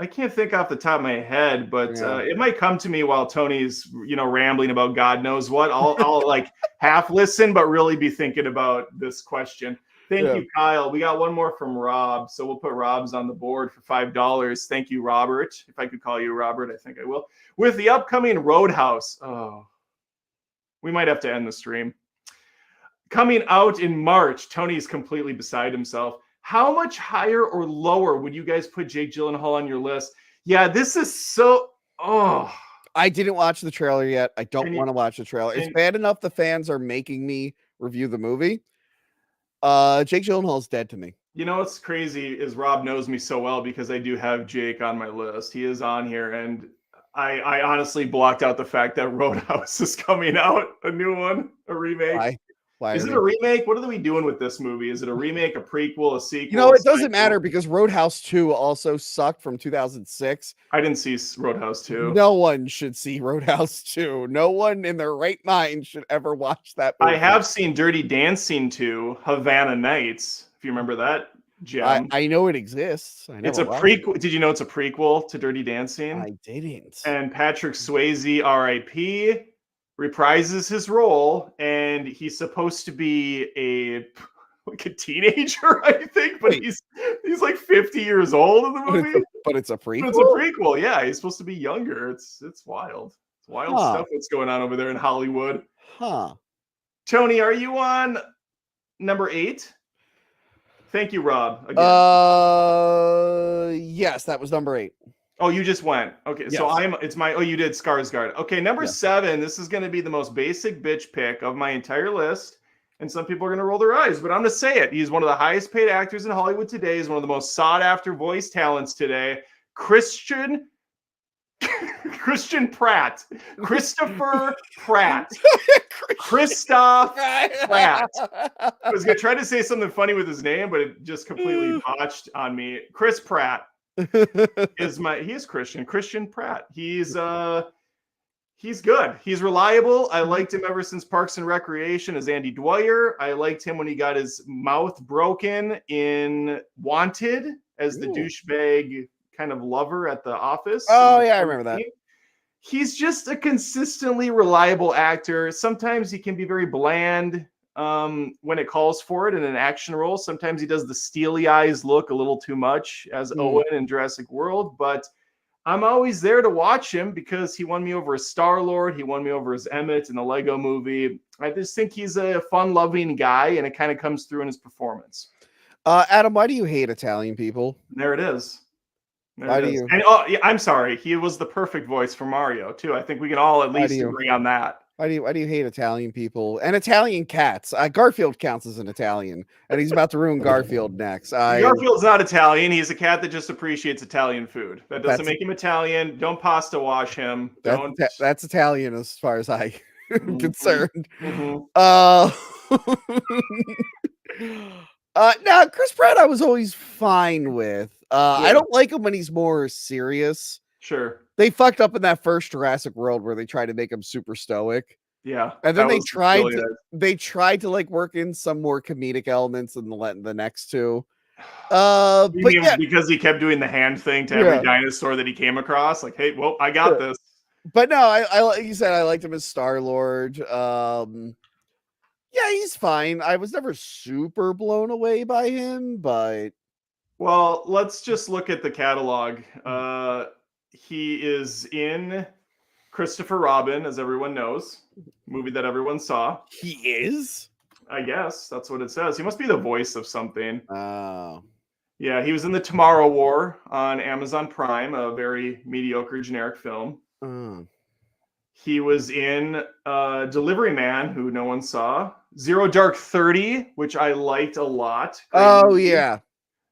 can't think off the top of my head, but it might come to me while Tony's, rambling about God knows what. I'll like half listen, but really be thinking about this question. Thank you, Kyle. We got one more from Rob, so we'll put Rob's on the board for $5. Thank you, Robert. If I could call you Robert, I think I will. With the upcoming Roadhouse, we might have to end the stream. Coming out in March, Tony's completely beside himself. How much higher or lower would you guys put Jake Gyllenhaal on your list? Yeah, this is so... I didn't watch the trailer yet. I don't want to watch the trailer. It's bad enough the fans are making me review the movie. Jake Gyllenhaal's dead to me. You know what's crazy is Rob knows me so well because I do have Jake on my list. He is on here, and I honestly blocked out the fact that Roadhouse is coming out, a new one, a remake. Why is it a remake? What are we doing with this movie? Is it a remake, a prequel, a sequel? It doesn't matter because Roadhouse 2 also sucked from 2006. I didn't see Roadhouse 2. No one should see Roadhouse 2. No one in their right mind should ever watch that movie. I have seen Dirty Dancing 2, Havana Nights, if you remember that, Jim. I know it exists. It's a prequel. Did you know it's a prequel to Dirty Dancing? I didn't. And Patrick Swayze, R.I.P., reprises his role, and he's supposed to be a teenager, I think, but he's like 50 years old in the movie. But it's a prequel. It's a prequel, yeah. He's supposed to be younger. It's wild. It's wild stuff that's going on over there in Hollywood. Tony, are you on number 8? Thank you, Rob. Again. Yes, that was number 8. Oh, you just went. Okay, yes. So you did Skarsgård. Okay, number 7, this is going to be the most basic bitch pick of my entire list, and some people are going to roll their eyes, but I'm going to say it. He's one of the highest paid actors in Hollywood today. He's one of the most sought after voice talents today. Christopher Pratt. Christoph Pratt. I was going to try to say something funny with his name, but it just completely botched on me. Chris Pratt. He is Christian Pratt. He's good. He's reliable. I liked him ever since Parks and Recreation as Andy Dwyer. I liked him when he got his mouth broken in Wanted as the douchebag kind of lover at the office. Oh yeah, I remember that. He's just a consistently reliable actor. Sometimes he can be very bland when it calls for it in an action role. Sometimes he does the steely eyes look a little too much as Owen in Jurassic World, but I'm always there to watch him because he won me over as Star-Lord. He won me over as Emmett in the Lego movie. I just think he's a fun-loving guy, and it kind of comes through in his performance. Adam, why do you hate Italian people? There it is. Why do you? And I'm sorry. He was the perfect voice for Mario too. I think we can all at least agree on that. Why do you hate Italian people and Italian cats? Garfield counts as an Italian, and he's about to ruin Garfield next. Garfield's not Italian. He's a cat that just appreciates Italian food. That doesn't make him Italian. Don't pasta wash him. That's Italian as far as I'm concerned. Now, Chris Pratt, I was always fine with. I don't like him when he's more serious. Sure. They fucked up in that first Jurassic World where they tried to make him super stoic. Yeah. And then they tried to like work in some more comedic elements in the next two. Because he kept doing the hand thing to every dinosaur that he came across. Like, hey, well, I got this. But no, I like you said, I liked him as Star-Lord. Yeah, he's fine. I was never super blown away by him, but well, let's just look at the catalog. He is in Christopher Robin, as everyone knows, movie that everyone saw. He is? I guess that's what it says. He must be the voice of something. Oh. Yeah, he was in the Tomorrow War on Amazon Prime, a very mediocre generic film. Mm. He was in Delivery Man, who no one saw. Zero Dark 30, which I liked a lot. Great Oh movie. yeah.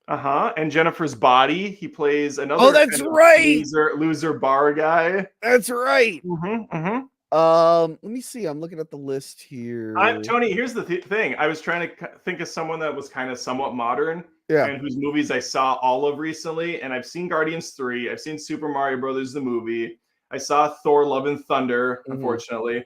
And Jennifer's Body. He plays another Oh, that's kind of right. loser bar guy. That's right. Mm-hmm. Let me see. I'm looking at the list here. Tony, here's the thing. I was trying to think of someone that was kind of somewhat modern, Yeah. and whose movies I saw all of recently. And I've seen Guardians 3. I've seen Super Mario Brothers the movie. I saw Thor: Love and Thunder. Unfortunately,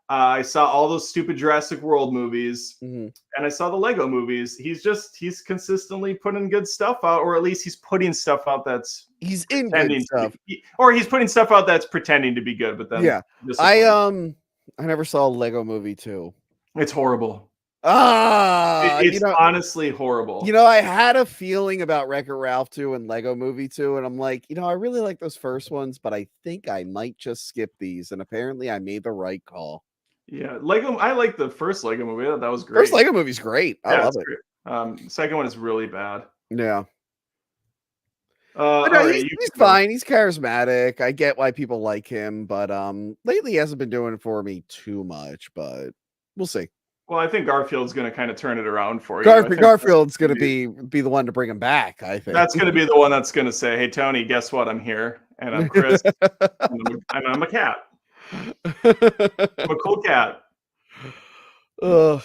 I saw all those stupid Jurassic World movies, and I saw the Lego movies. He's consistently putting good stuff out, or at least he's putting stuff out that's he's in good stuff, or he's putting stuff out that's pretending to be good. But then I never saw a Lego movie 2. It's horrible. It's honestly horrible. I had a feeling about Wreck-It Ralph 2 and Lego Movie 2, and I'm like, I really like those first ones, but I think I might just skip these. And apparently I made the right call. Yeah, Lego. I like the first Lego movie. That was great. First Lego movie's great. I love it. Great. Second one is really bad. Yeah. No, he's fine. He's charismatic. I get why people like him, but lately he hasn't been doing it for me too much, but we'll see. Well, I think Garfield's going to kind of turn it around for you. Garfield's going to be the one to bring him back, I think. That's going to be the one that's going to say, hey, Tony, guess what? I'm here. And I'm Chris. and I'm a cat. I'm a cool cat. Are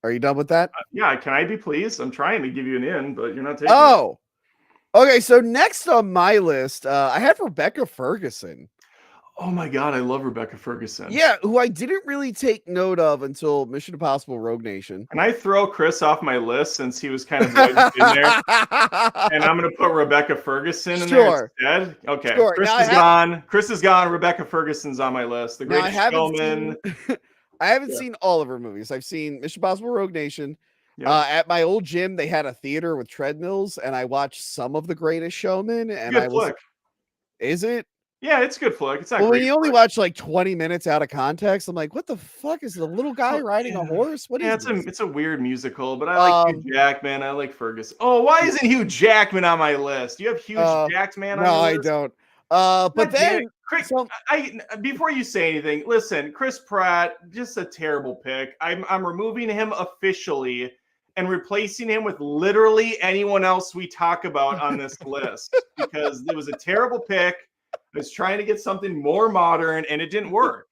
you done with that? Yeah. Can I be pleased? I'm trying to give you an in, but you're not taking it. Okay. So next on my list, I have Rebecca Ferguson. Oh my God, I love Rebecca Ferguson. Yeah, who I didn't really take note of until Mission Impossible Rogue Nation. Can I throw Chris off my list since he was kind of in there? And I'm going to put Rebecca Ferguson in there instead. Okay, sure. Chris is gone. Rebecca Ferguson's on my list. The Greatest Showman. I haven't seen all of her movies. I've seen Mission Impossible Rogue Nation. Yep. At my old gym, they had a theater with treadmills, and I watched some of The Greatest Showman. And Is it? Yeah, it's a good flick. It's not when you only watch like 20 minutes out of context, I'm like, what the fuck is the little guy riding a horse? What is this? It's a weird musical, but I like Hugh Jackman. I like Ferguson. Oh, why isn't Hugh Jackman on my list? You have Hugh Jackman on your list? No, I don't. But then Chris, before you say anything, listen, Chris Pratt, just a terrible pick. I'm removing him officially and replacing him with literally anyone else we talk about on this list because it was a terrible pick. I was trying to get something more modern and it didn't work.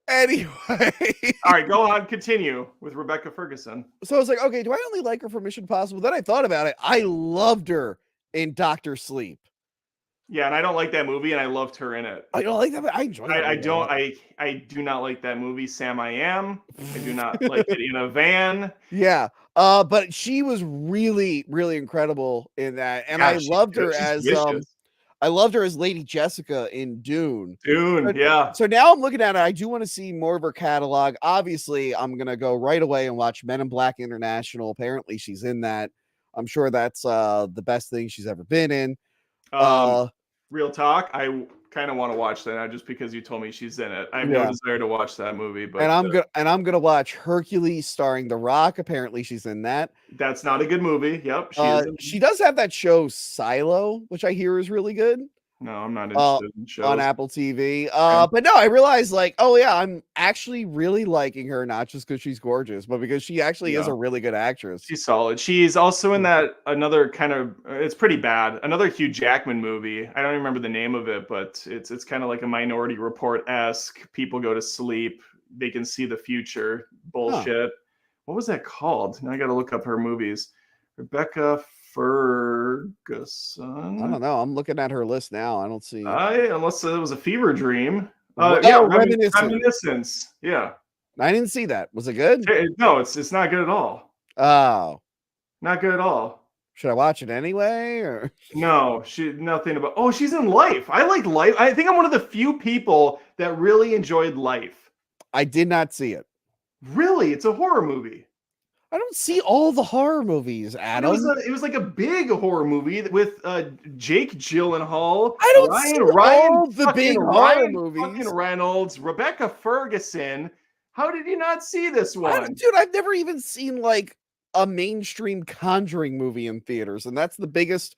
Anyway. All right, go on. Continue with Rebecca Ferguson. So I was like, okay, do I only like her for Mission Impossible? Then I thought about it. I loved her in Dr. Sleep. Yeah, and I don't like that movie, and I loved her in it. I don't like that, but I enjoy it. I do not like that movie, Sam I Am. I do not like it in a van. Yeah. But she was really, really incredible in that. And I loved her as I loved her as Lady Jessica in Dune. Yeah. So now I'm looking at it. I do want to see more of her catalog. Obviously, I'm going to go right away and watch Men in Black International. Apparently, she's in that. I'm sure that's the best thing she's ever been in. Real talk, I kind of want to watch that now just because you told me she's in it. I have no desire to watch that movie, but I'm gonna watch Hercules starring The Rock. Apparently, she's in that. That's not a good movie. Yep, she does have that show Silo, which I hear is really good. No, I'm not interested in shows on Apple TV. But no, I realized I'm actually really liking her, not just because she's gorgeous, but because she actually is a really good actress. She's solid. She's also in that another kind of it's pretty bad. Another Hugh Jackman movie. I don't remember the name of it, but it's kind of like a Minority Report-esque. People go to sleep, they can see the future bullshit. What was that called? Now I got to look up her movies. Rebecca Ferguson. I don't know. I'm looking at her list now. I don't see. Unless it was a fever dream. Reminiscence. Yeah. I didn't see that. Was it good? No, it's not good at all. Oh. Not good at all. Should I watch it anyway? Or no, nothing about. Oh, she's in Life. I like Life. I think I'm one of the few people that really enjoyed Life. I did not see it. Really? It's a horror movie. I don't see all the horror movies, Adam. It was like a big horror movie with Jake Gyllenhaal. I don't see all the big horror movies. Fucking Reynolds, Rebecca Ferguson. How did you not see this one? Dude, I've never even seen like a mainstream Conjuring movie in theaters, and that's the biggest,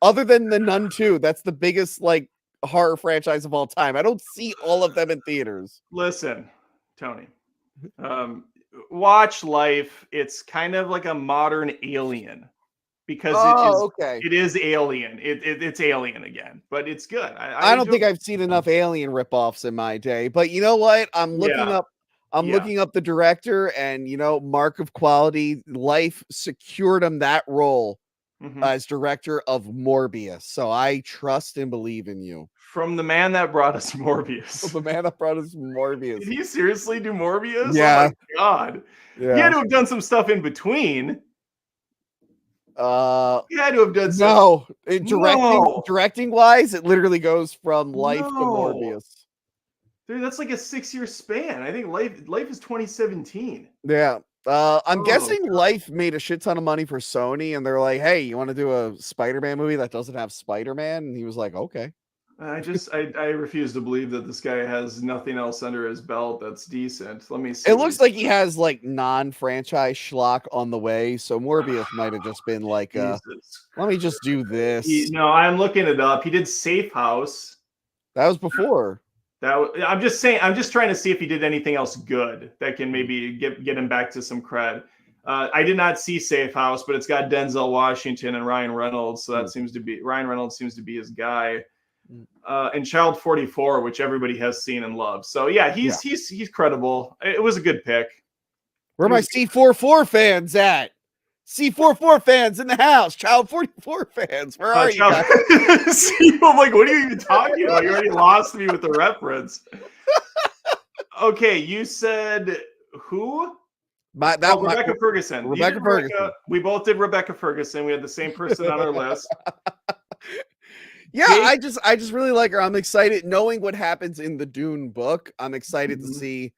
other than The Nun 2, that's the biggest like horror franchise of all time. I don't see all of them in theaters. Listen, Tony. Um, watch Life. It's kind of like a modern Alien because Oh, okay. it is Alien. It's Alien again, but it's good. I don't think I've seen enough Alien ripoffs in my day, but you know what? I'm looking Yeah. up the director, and mark of quality, Life secured him that role as director of Morbius. So I trust and believe in you. From the man that brought us Morbius. The man that brought us Morbius. Did he seriously do Morbius? Yeah. Oh my god. Yeah. He had to have done some stuff in between. He had to have done some. No. Directing wise, it literally goes from Life to Morbius. Dude, that's like a 6-year span. I think Life is 2017. Yeah. I'm guessing Life made a shit ton of money for Sony, and they're like, hey, you want to do a Spider-Man movie that doesn't have Spider-Man? And he was like, okay. I refuse to believe that this guy has nothing else under his belt that's decent. Let me see. It looks like he has like non-franchise schlock on the way, so Morbius might have just been like, let me just do this. No, I'm looking it up. He did Safe House. That was before. I'm just saying. I'm just trying to see if he did anything else good that can maybe get him back to some cred. I did not see Safe House, but it's got Denzel Washington and Ryan Reynolds, so that seems to be Ryan Reynolds seems to be his guy. And Child 44, which everybody has seen and loved. So yeah, he's credible. It was a good pick. Where are my C44 fans at? C44 fans in the house. Child 44 fans. Where are you guys? I'm like, what are you even talking about? You already lost me with the reference. Okay, you said who? Rebecca Ferguson. Rebecca Ferguson. We both did Rebecca Ferguson. We had the same person on our list. Yeah, I just really like her. I'm excited knowing what happens in the Dune book. I'm excited to see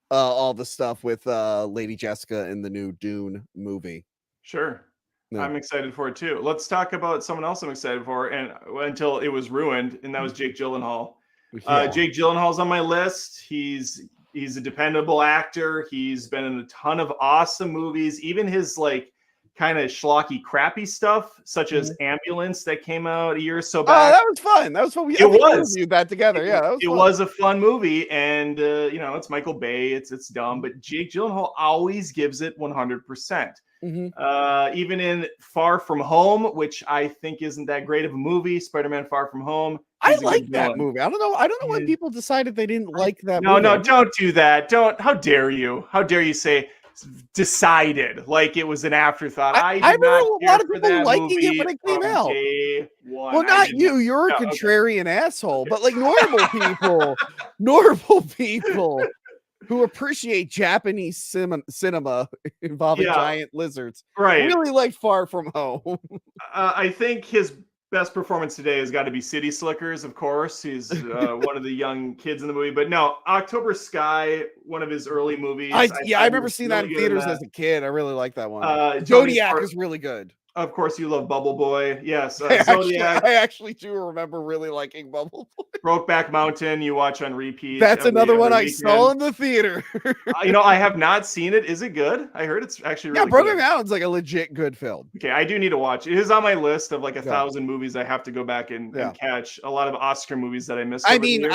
all the stuff with Lady Jessica in the new Dune movie. Sure. Yeah. I'm excited for it too. Let's talk about someone else I'm excited for, and until it was ruined, and that was Jake Gyllenhaal. Yeah. Jake Gyllenhaal's on my list. He's a dependable actor. He's been in a ton of awesome movies. Even his like kind of schlocky, crappy stuff, such as Ambulance that came out a year or so back. Oh, that was fun. That was fun. We reviewed that together. Yeah, it was a fun movie, and it's Michael Bay. It's dumb, but Jake Gyllenhaal always gives it 100%. Even in Far From Home, which I think isn't that great of a movie, Spider-Man Far From Home. I like that movie. I don't know when people decided they didn't like that movie. No, don't do that. How dare you? How dare you say decided like it was an afterthought? I remember a lot of people liking it when it came out. Well, not you. You're a contrarian asshole, but like normal people who appreciate Japanese cinema involving giant lizards, really like Far From Home. I think his best performance today has got to be City Slickers, of course. He's one of the young kids in the movie. But no, October Sky, one of his early movies. I remember seeing that in theaters as a kid. I really like that one. Zodiac is really good. Of course, you love Bubble Boy. Yes, Zodiac. I actually do remember really liking Bubble Boy. Brokeback Mountain, you watch on repeat. That's another one I saw in the theater. I have not seen it. Is it good? I heard it's actually really good. Brokeback Mountain's like a legit good film. Okay, I do need to watch. It is on my list of like 1,000 movies I have to go back and catch. A lot of Oscar movies that I missed. I mean,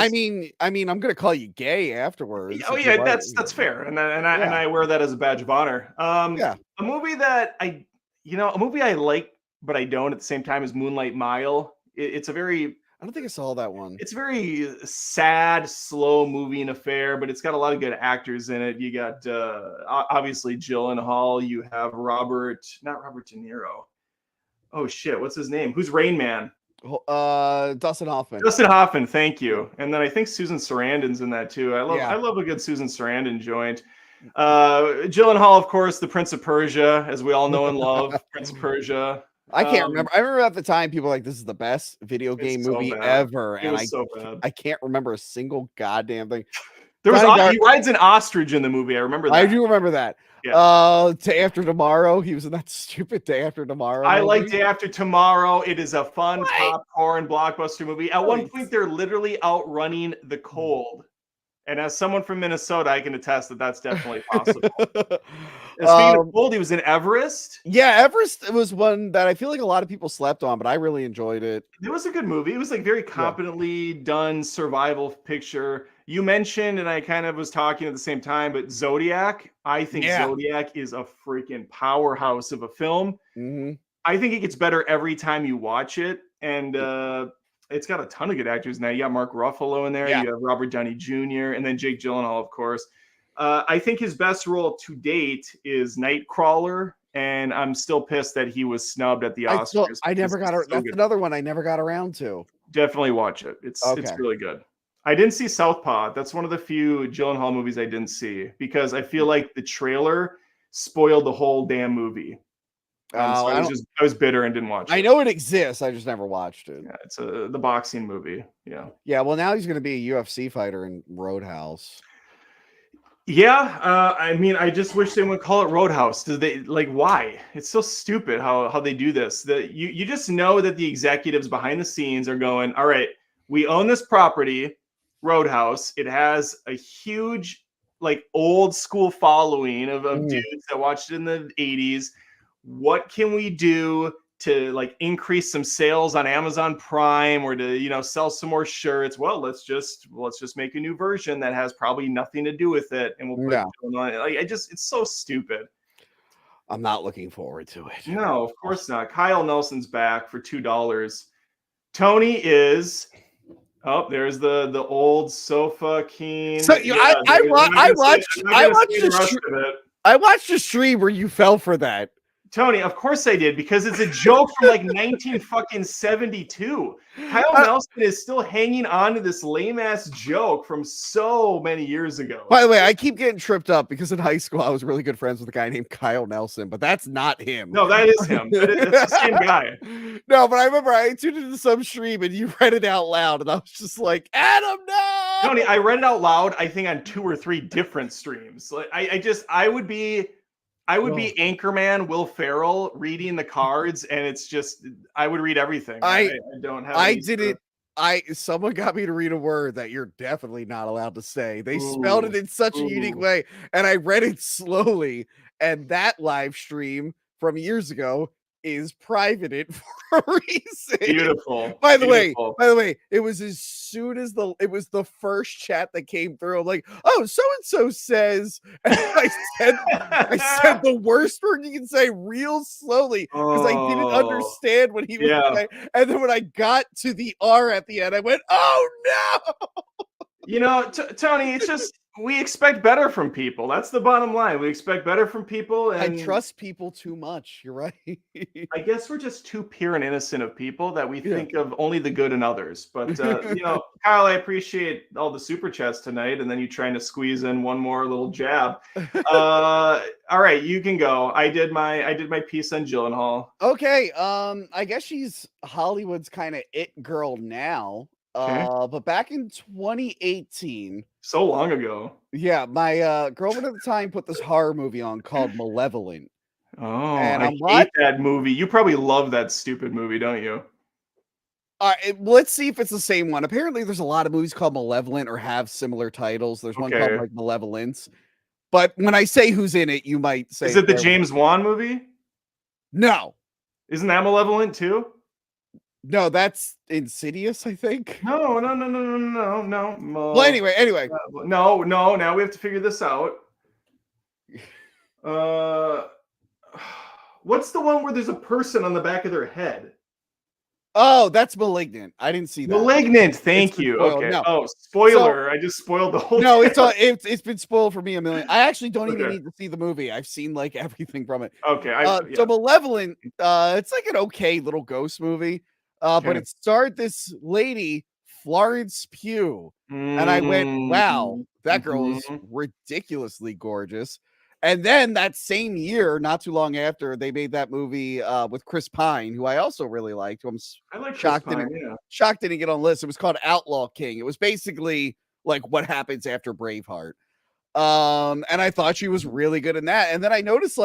I'm gonna call you gay afterwards. Oh yeah, that's fair, and I wear that as a badge of honor. A movie that a movie I like, but I don't at the same time is Moonlight Mile. It's a very... I don't think I saw that one. It's a very sad, slow-moving affair, but it's got a lot of good actors in it. You got, obviously, Gyllenhaal. You have not Robert De Niro. Oh, shit. What's his name? Who's Rain Man? Dustin Hoffman. Dustin Hoffman, thank you. And then I think Susan Sarandon's in that, too. I love a good Susan Sarandon joint. Gyllenhaal, of course, the Prince of Persia, as we all know and love. Prince of Persia. I can't remember. I remember at the time people were like, this is the best video game movie ever. And I can't remember a single goddamn thing. He rides an ostrich in the movie. I remember that. I do remember that. Yeah. Day After Tomorrow. He was in that stupid Day After Tomorrow. I like Day After Tomorrow. It is a fun popcorn blockbuster movie. At one point, they're literally outrunning the cold. And as someone from Minnesota, I can attest that that's definitely possible. And speaking of Um, cold, he was in Everest. yeah, Everest was one that I feel like a lot of people slept on, but I really enjoyed it. It was a good movie. It was like very Yeah. competently done survival picture. You mentioned, and I kind of was talking at the same time, but Zodiac. I think Yeah. Zodiac is a freaking powerhouse of a film. Mhm. I think it gets better every time you watch it, and it's got a ton of good actors now. You got Mark Ruffalo in there. Yeah. You have Robert Downey Jr. and then Jake Gyllenhaal, of course. I think his best role to date is Nightcrawler, and I'm still pissed that he was snubbed at the Oscars. I never got so that's good. another one I never got around to. Definitely watch it. It's Okay. really good. I didn't see Southpaw. That's one of the few Gyllenhaal movies I didn't see because I feel like the trailer spoiled the whole damn movie. So I was bitter and didn't watch it. I know it exists. I just never watched it. Yeah, it's the boxing movie. Yeah. Yeah, well, now he's going to be a UFC fighter in Roadhouse. Yeah, I mean, I just wish they would call it Roadhouse. Do they like why? It's so stupid how they do this. That you just know that the executives behind the scenes are going, all right, we own this property, Roadhouse. It has a huge like old school following of dudes that watched it in the 80s. What can we do to like increase some sales on Amazon Prime or to sell some more shirts? Well, let's just make a new version that has probably nothing to do with it, and we'll put it on it. Like it's so stupid. I'm not looking forward to it. No, of course not. Kyle Nelson's back for $2. Tony is. Oh, there's the old sofa king. So I watched a stream where you fell for that. Tony, of course I did, because it's a joke from like 1972. Kyle Nelson is still hanging on to this lame ass joke from so many years ago. By the way, I keep getting tripped up because in high school I was really good friends with a guy named Kyle Nelson, but that's not him. No, that is him. It's the same guy. No, but I remember I tuned into some stream and you read it out loud, and I was just like, Adam, no! Tony, I read it out loud, I think on 2 or 3 different streams. Like I would be Anchorman Will Ferrell reading the cards, and it's just I would read everything. I don't have. Someone got me to read a word that you're definitely not allowed to say. They spelled it in such a unique way, and I read it slowly. And that live stream from years ago is privated for a reason. Beautiful. By the way, it was as soon as it was the first chat that came through. I'm like, oh, so and so says, and I said the worst word you can say real slowly because I didn't understand what he was saying. And then when I got to the R at the end, I went, oh no. Tony, it's just we expect better from people. That's the bottom line. We expect better from people, and I trust people too much. You're right. I guess we're just too pure and innocent of people that we think of only the good in others. But Kyle, I appreciate all the super chats tonight, and then you trying to squeeze in one more little jab. All right, you can go. I did my piece on Gyllenhaal. Okay, I guess she's Hollywood's kind of it girl now. But back in 2018, so long ago. Yeah, my girlfriend at the time put this horror movie on called Malevolent. Oh, and I hate that movie. You probably love that stupid movie, don't you? Let's see if it's the same one. Apparently, there's a lot of movies called Malevolent or have similar titles. There's one called like Malevolence. But when I say who's in it, you might say, is it the James Wan movie? No. Isn't that Malevolent too? No, that's Insidious, I think. No. Well, anyway. No. Now we have to figure this out. What's the one where there's a person on the back of their head? Oh, that's Malignant. I didn't see that. Malignant. Thank you. Okay. No. Oh, spoiler! I just spoiled the whole. No, it's been spoiled for me a million. I actually don't even need to see the movie. I've seen like everything from it. Okay. So Malevolent, it's like an okay little ghost movie. But it starred this lady, Florence Pugh. And I went, wow, that girl is ridiculously gorgeous. And then that same year, not too long after, they made that movie with Chris Pine, who I also really liked. I like shocked Chris Pine, shocked didn't get on the list. It was called Outlaw King. It was basically like what happens after Braveheart. And I thought she was really good in that. And then I noticed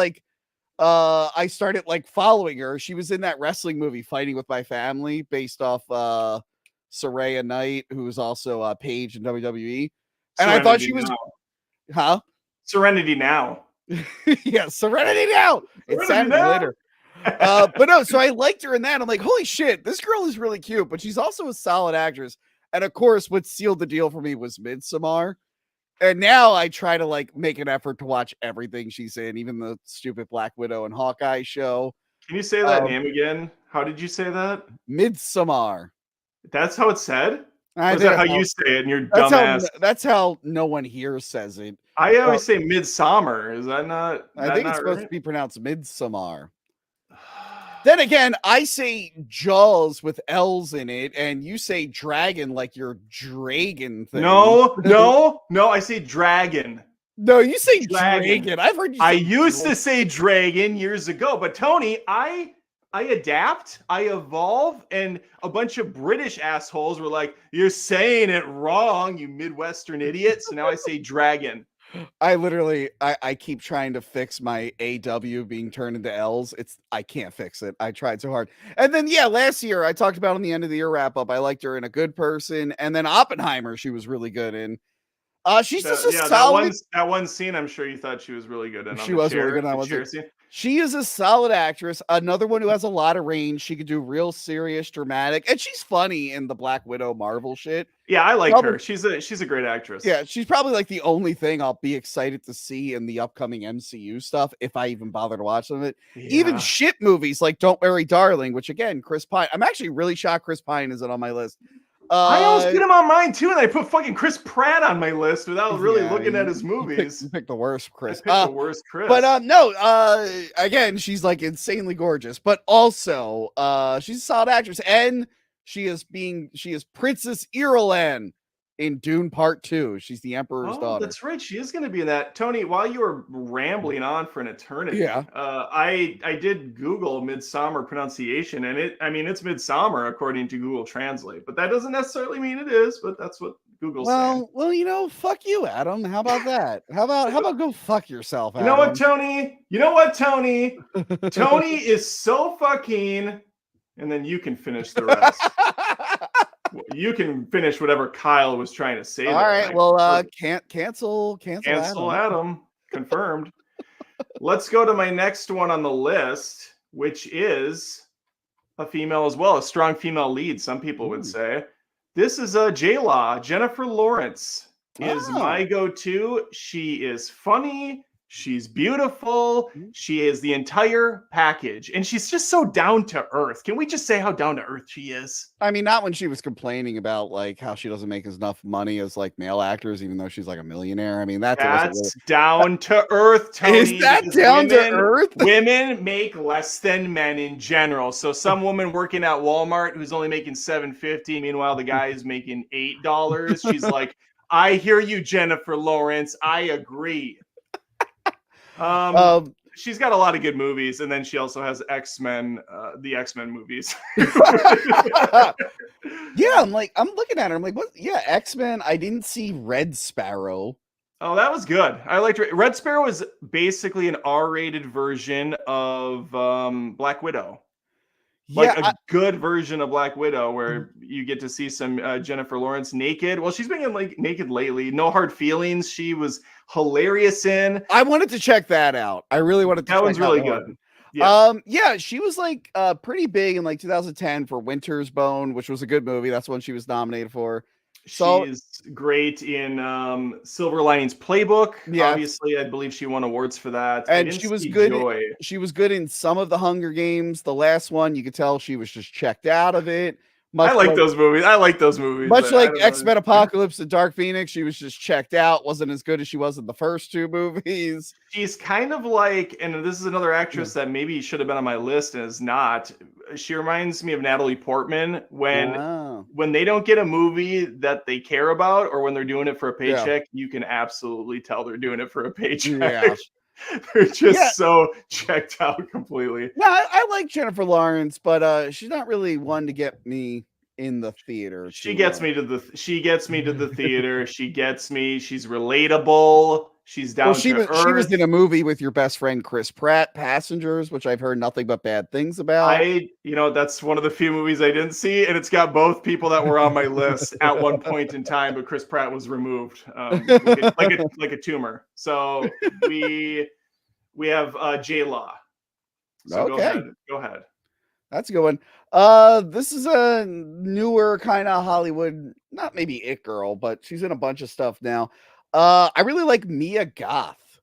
I started like following her. She was in that wrestling movie Fighting with My Family based off Saraya Knight, who was also Paige in WWE. And I thought she Serenity was, Now. huh? Serenity Now. Yeah, Serenity Now. It's Serenity Saturday Now. later. But no, so I liked her in that. I'm like, holy shit, this girl is really cute, but she's also a solid actress. And of course, what sealed the deal for me was Midsommar. And now I try to like make an effort to watch everything she's in, even the stupid Black Widow and Hawkeye show. Can you say that name again? How did you say that? Midsommar. That's how it's said? I Or is think that how you say it and you're that's how dumbass? that's how no one here says it. I always say midsummer. Is that not I think it's supposed right? to be pronounced Midsommar. Then again, I say Jaws with L's in it, and you say dragon like your dragon thing. No, I say dragon. No, you say Dragon. dragon. I've heard you say I used to say dragon years ago, but Tony, I adapt, I evolve, and a bunch of British assholes were like, "You're saying it wrong, you Midwestern idiots." So now I say dragon. I keep trying to fix my AW being turned into L's. I can't fix it. I tried so hard. And then last year I talked about on the end of the year wrap up. I liked her in A Good Person, and then Oppenheimer she was really good in. She's just a solid. That one scene. I'm sure you thought she was really good in. She was really good. She is a solid actress. Another one who has a lot of range. She could do real serious, dramatic, and she's funny in the Black Widow Marvel shit. Yeah, I like her. She's a great actress. Yeah, she's probably like the only thing I'll be excited to see in the upcoming MCU stuff if I even bother to watch some of it. Yeah. Even shit movies like Don't Worry, Darling, which again, Chris Pine. I'm actually really shocked Chris Pine isn't on my list. I almost put him on mine too, and I put fucking Chris Pratt on my list without really looking at his movies. You picked the worst Chris. The worst Chris. But no, again, she's like insanely gorgeous, but also she's a solid actress, and she is Princess Irulan in Dune Part 2. She's the Emperor's daughter. That's right. She is going to be in that. Tony, while you were rambling on for an eternity, I did Google Midsummer pronunciation, and it's Midsummer according to Google Translate, but that doesn't necessarily mean it is, but that's what Google's saying. Well, fuck you, Adam. How about that? How about go fuck yourself, Adam? You know what, Tony? Tony is so fucking, and then you can finish the rest. You can finish whatever Kyle was trying to say. All right. Well, cancel Adam. Confirmed. Let's go to my next one on the list, which is a female as well, a strong female lead. Some people would say this is a J-Law. Jennifer Lawrence is my go-to. She is funny. She's beautiful. She is the entire package. And she's just so down to earth. Can we just say how down to earth she is? I mean, not when she was complaining about like how she doesn't make enough money as like male actors, even though she's like a millionaire. I mean, that's down to earth, Tony. Is that down to earth? Women make less than men in general. So some woman working at Walmart who's only making $7.50, meanwhile the guy is making $8. She's like, I hear you, Jennifer Lawrence. I agree. She's got a lot of good movies, and then she also has X-Men, the X-Men movies. I'm looking at her. I'm like, what? Yeah, X-Men. I didn't see Red Sparrow. Oh, that was good. I liked Red Sparrow is basically an R-rated version of Black Widow. Like a good version of Black Widow where you get to see some Jennifer Lawrence naked. Well, she's been like naked lately. No Hard Feelings. She was hilarious in. I wanted to check that out. I really wanted to. That one's really good. Yeah, she was like pretty big in like 2010 for Winter's Bone, which was a good movie. That's one she was nominated for. She's great in Silver Linings Playbook. Yeah. Obviously, I believe she won awards for that. And she was good. She was good in some of the Hunger Games. The last one, you could tell she was just checked out of it. I like those movies. Much like X-Men Apocalypse and Dark Phoenix, she was just checked out. Wasn't as good as she was in the first two movies. She's kind of like, and this is another actress that maybe should have been on my list and is not. She reminds me of Natalie Portman when they don't get a movie that they care about, or when they're doing it for a paycheck, you can absolutely tell they're doing it for a paycheck. Yeah. They're just so checked out completely. No, I like Jennifer Lawrence, but she's not really one to get me in the theater. She gets me to the theater. She gets me. She's relatable. She's Well, down to she was earth. in a movie with your best friend Chris Pratt, Passengers, which I've heard nothing but bad things about. That's one of the few movies I didn't see, and it's got both people that were on my list at one point in time, but Chris Pratt was removed, like a tumor. So we have J Law. So Okay. go ahead. That's a good one. This is a newer kind of Hollywood, not maybe it girl, but she's in a bunch of stuff now. I really like Mia Goth.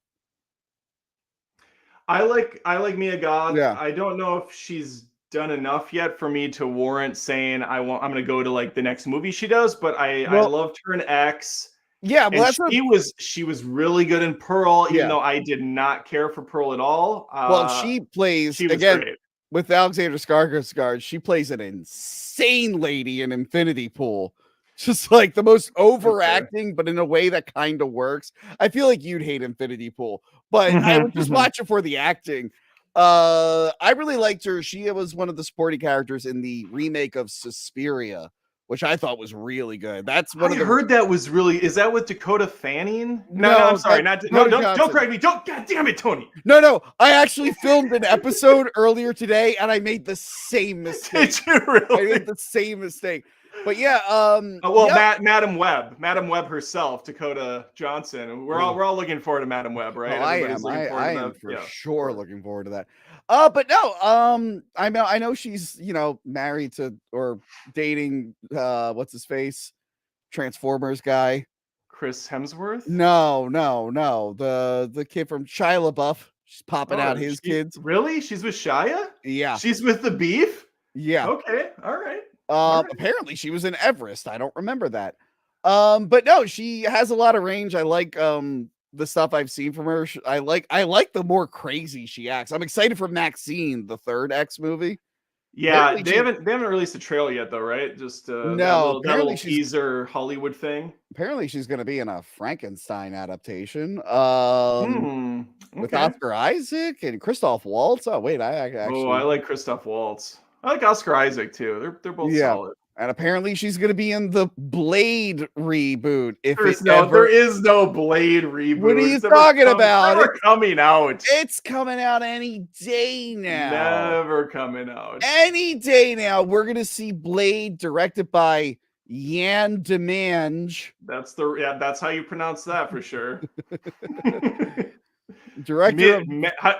I like Mia Goth. Yeah. I don't know if she's done enough yet for me to warrant saying I'm going to go to like the next movie she does, but I Well, loved her in X. yeah, well, And that's she was really good in Pearl, even yeah. though I did not care for Pearl at all. Well, she plays She was again great. with Alexander Skarsgård. She plays an insane lady in Infinity Pool, just like the most overacting, but in a way that kind of works. I feel like you'd hate Infinity Pool, but I would just watch it for the acting. I really liked her. She was one of the supporting characters in the remake of Suspiria, which I thought was really good. That's one of the. Heard that was really. Is that with Dakota Fanning? No, No, I'm sorry. that's Don't Johnson. correct me. Don't. God damn it, Tony. No. I actually filmed an episode earlier today, and I made the same mistake. Did you really? I made the same mistake. But yeah, well, Madam Web herself, Dakota Johnson. We're all looking forward to Madam Web, right? Oh, I am. I am for sure looking forward to that. But no, I know she's married to or dating what's his face, Transformers guy, Chris Hemsworth. No, the kid from Shia LaBeouf. She's popping out his kids. Really? She's with Shia? Yeah. She's with the beef? Yeah. Okay. All right. Apparently she was in Everest. I don't remember that. But no, she has a lot of range. I like the stuff I've seen from her. I like the more crazy she acts. I'm excited for Maxine, the third X movie. Yeah, they haven't released a trailer yet though, right? Just no, that little teaser Hollywood thing. Apparently she's going to be in a Frankenstein adaptation. Okay. With Oscar Isaac and Christoph Waltz. Oh wait, I like Christoph Waltz. I like Oscar Isaac too. They're both solid. And apparently she's going to be in the Blade reboot. There is no Blade reboot. What are you talking about? It's coming out. It's coming out any day now. Never coming out. Any day now. We're going to see Blade directed by Yan Demange. That's how you pronounce that for sure. Director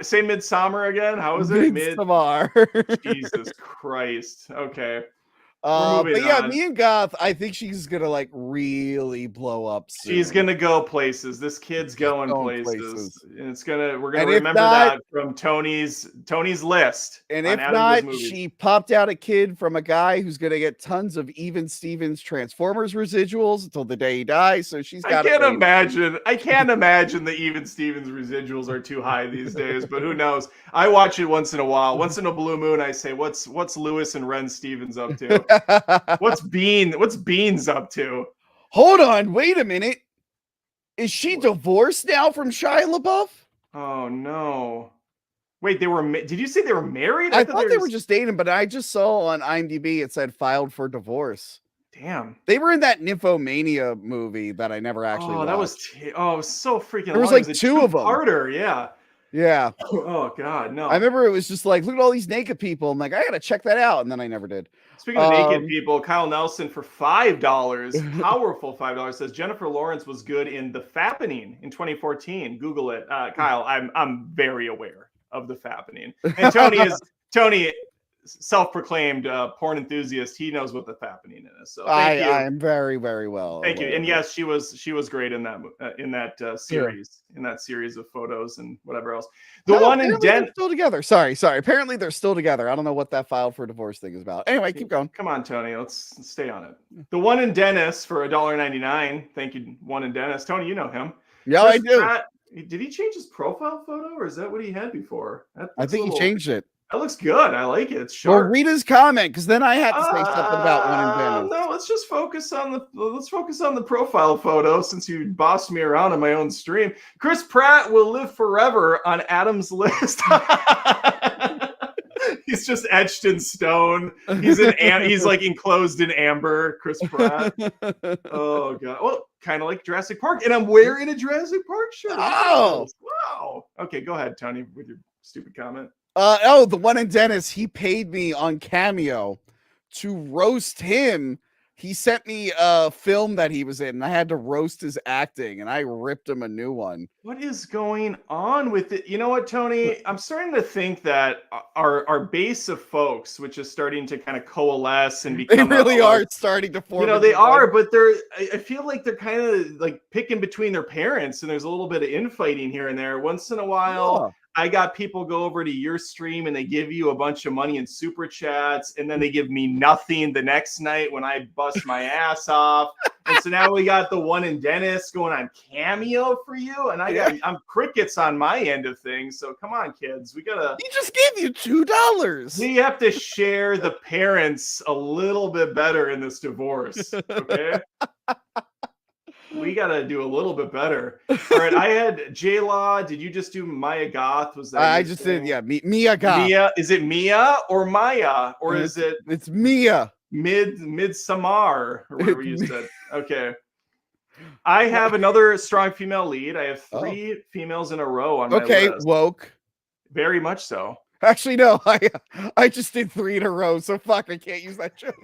say Midsummer again. How is it? Midsommar. Jesus Christ. Okay. But yeah, Mia Goth, I think she's gonna like really blow up soon. She's gonna go places. This kid's going places. And we're gonna remember that from Tony's list. And if not, she popped out a kid from a guy who's gonna get tons of Even Stevens Transformers residuals until the day he dies. So she's got. I can't imagine the Even Stevens residuals are too high these days, but who knows? I watch it once in a while. Once in a blue moon, I say, what's Lewis and Ren Stevens up to? What's Beans up to? Hold on, wait a minute. Is she divorced now from Shia LaBeouf? Oh no. Wait, did you say they were married? I thought they were just dating, but I just saw on IMDb it said filed for divorce. Damn. They were in that Nymphomania movie that I never actually watched. That was it was so freaking There was like two of them. Yeah. Yeah. Oh God, no. I remember it was just like, look at all these naked people. I'm like, I gotta check that out, and then I never did. Speaking of naked people, Kyle Nelson for $5, powerful $5, says Jennifer Lawrence was good in The Fappening in 2014. Google it, Kyle. I'm very aware of The Fappening, and Tony, self-proclaimed porn enthusiast. He knows what The Fappening is. So thank you. I'm very, very well. Thank you. And yes, she was great in that series, in that series of photos and whatever else. The one in Dennis still together. Sorry. Apparently they're still together. I don't know what that filed for divorce thing is about. Anyway, keep going. Come on, Tony. Let's stay on it. The one in Dennis for $1.99. Thank you, one in Dennis. Tony, you know him. Yeah, I do. Pratt, did he change his profile photo, or is that what he had before? I think he changed it. That looks good. I like it. It's sharp. Well, read his comment, because then I had to say something about one in Dennis. No, let's just focus on the profile photo, since you bossed me around on my own stream. Chris Pratt will live forever on Adam's list. He's just etched in stone. He's like enclosed in amber. Chris Pratt. Oh god. Well, kind of like Jurassic Park, and I'm wearing a Jurassic Park shirt. Oh, wow. Okay, go ahead, Tony, with your stupid comment. The one in Dennis, he paid me on Cameo to roast him. He sent me a film that he was in, and I had to roast his acting, and I ripped him a new one. What is going on with it? You know what, Tony? I'm starting to think that our base of folks, which is starting to kind of coalesce and become, they really are starting to form. You know, they are, but I feel like they're kind of like picking between their parents, and there's a little bit of infighting here and there. Once in a while, I got people go over to your stream and they give you a bunch of money in super chats, and then they give me nothing the next night when I bust my ass off. And so now we got the one in Dennis going on Cameo for you, and I'm crickets on my end of things. So come on, kids, we gotta. He just gave you $2. We have to share the parents a little bit better in this divorce, okay? We gotta do a little bit better. All right, I had J Law. Did you just do Maya Goth? Was that I just did? Yeah, Mia Goth. Mia, is it Mia or Maya, or is it? It's Mia. Midsommar or whatever you said. Okay. I have another strong female lead. I have 3 females in a row on my list. Woke. Very much so. Actually, no. I just did 3 in a row, so fuck, I can't use that joke.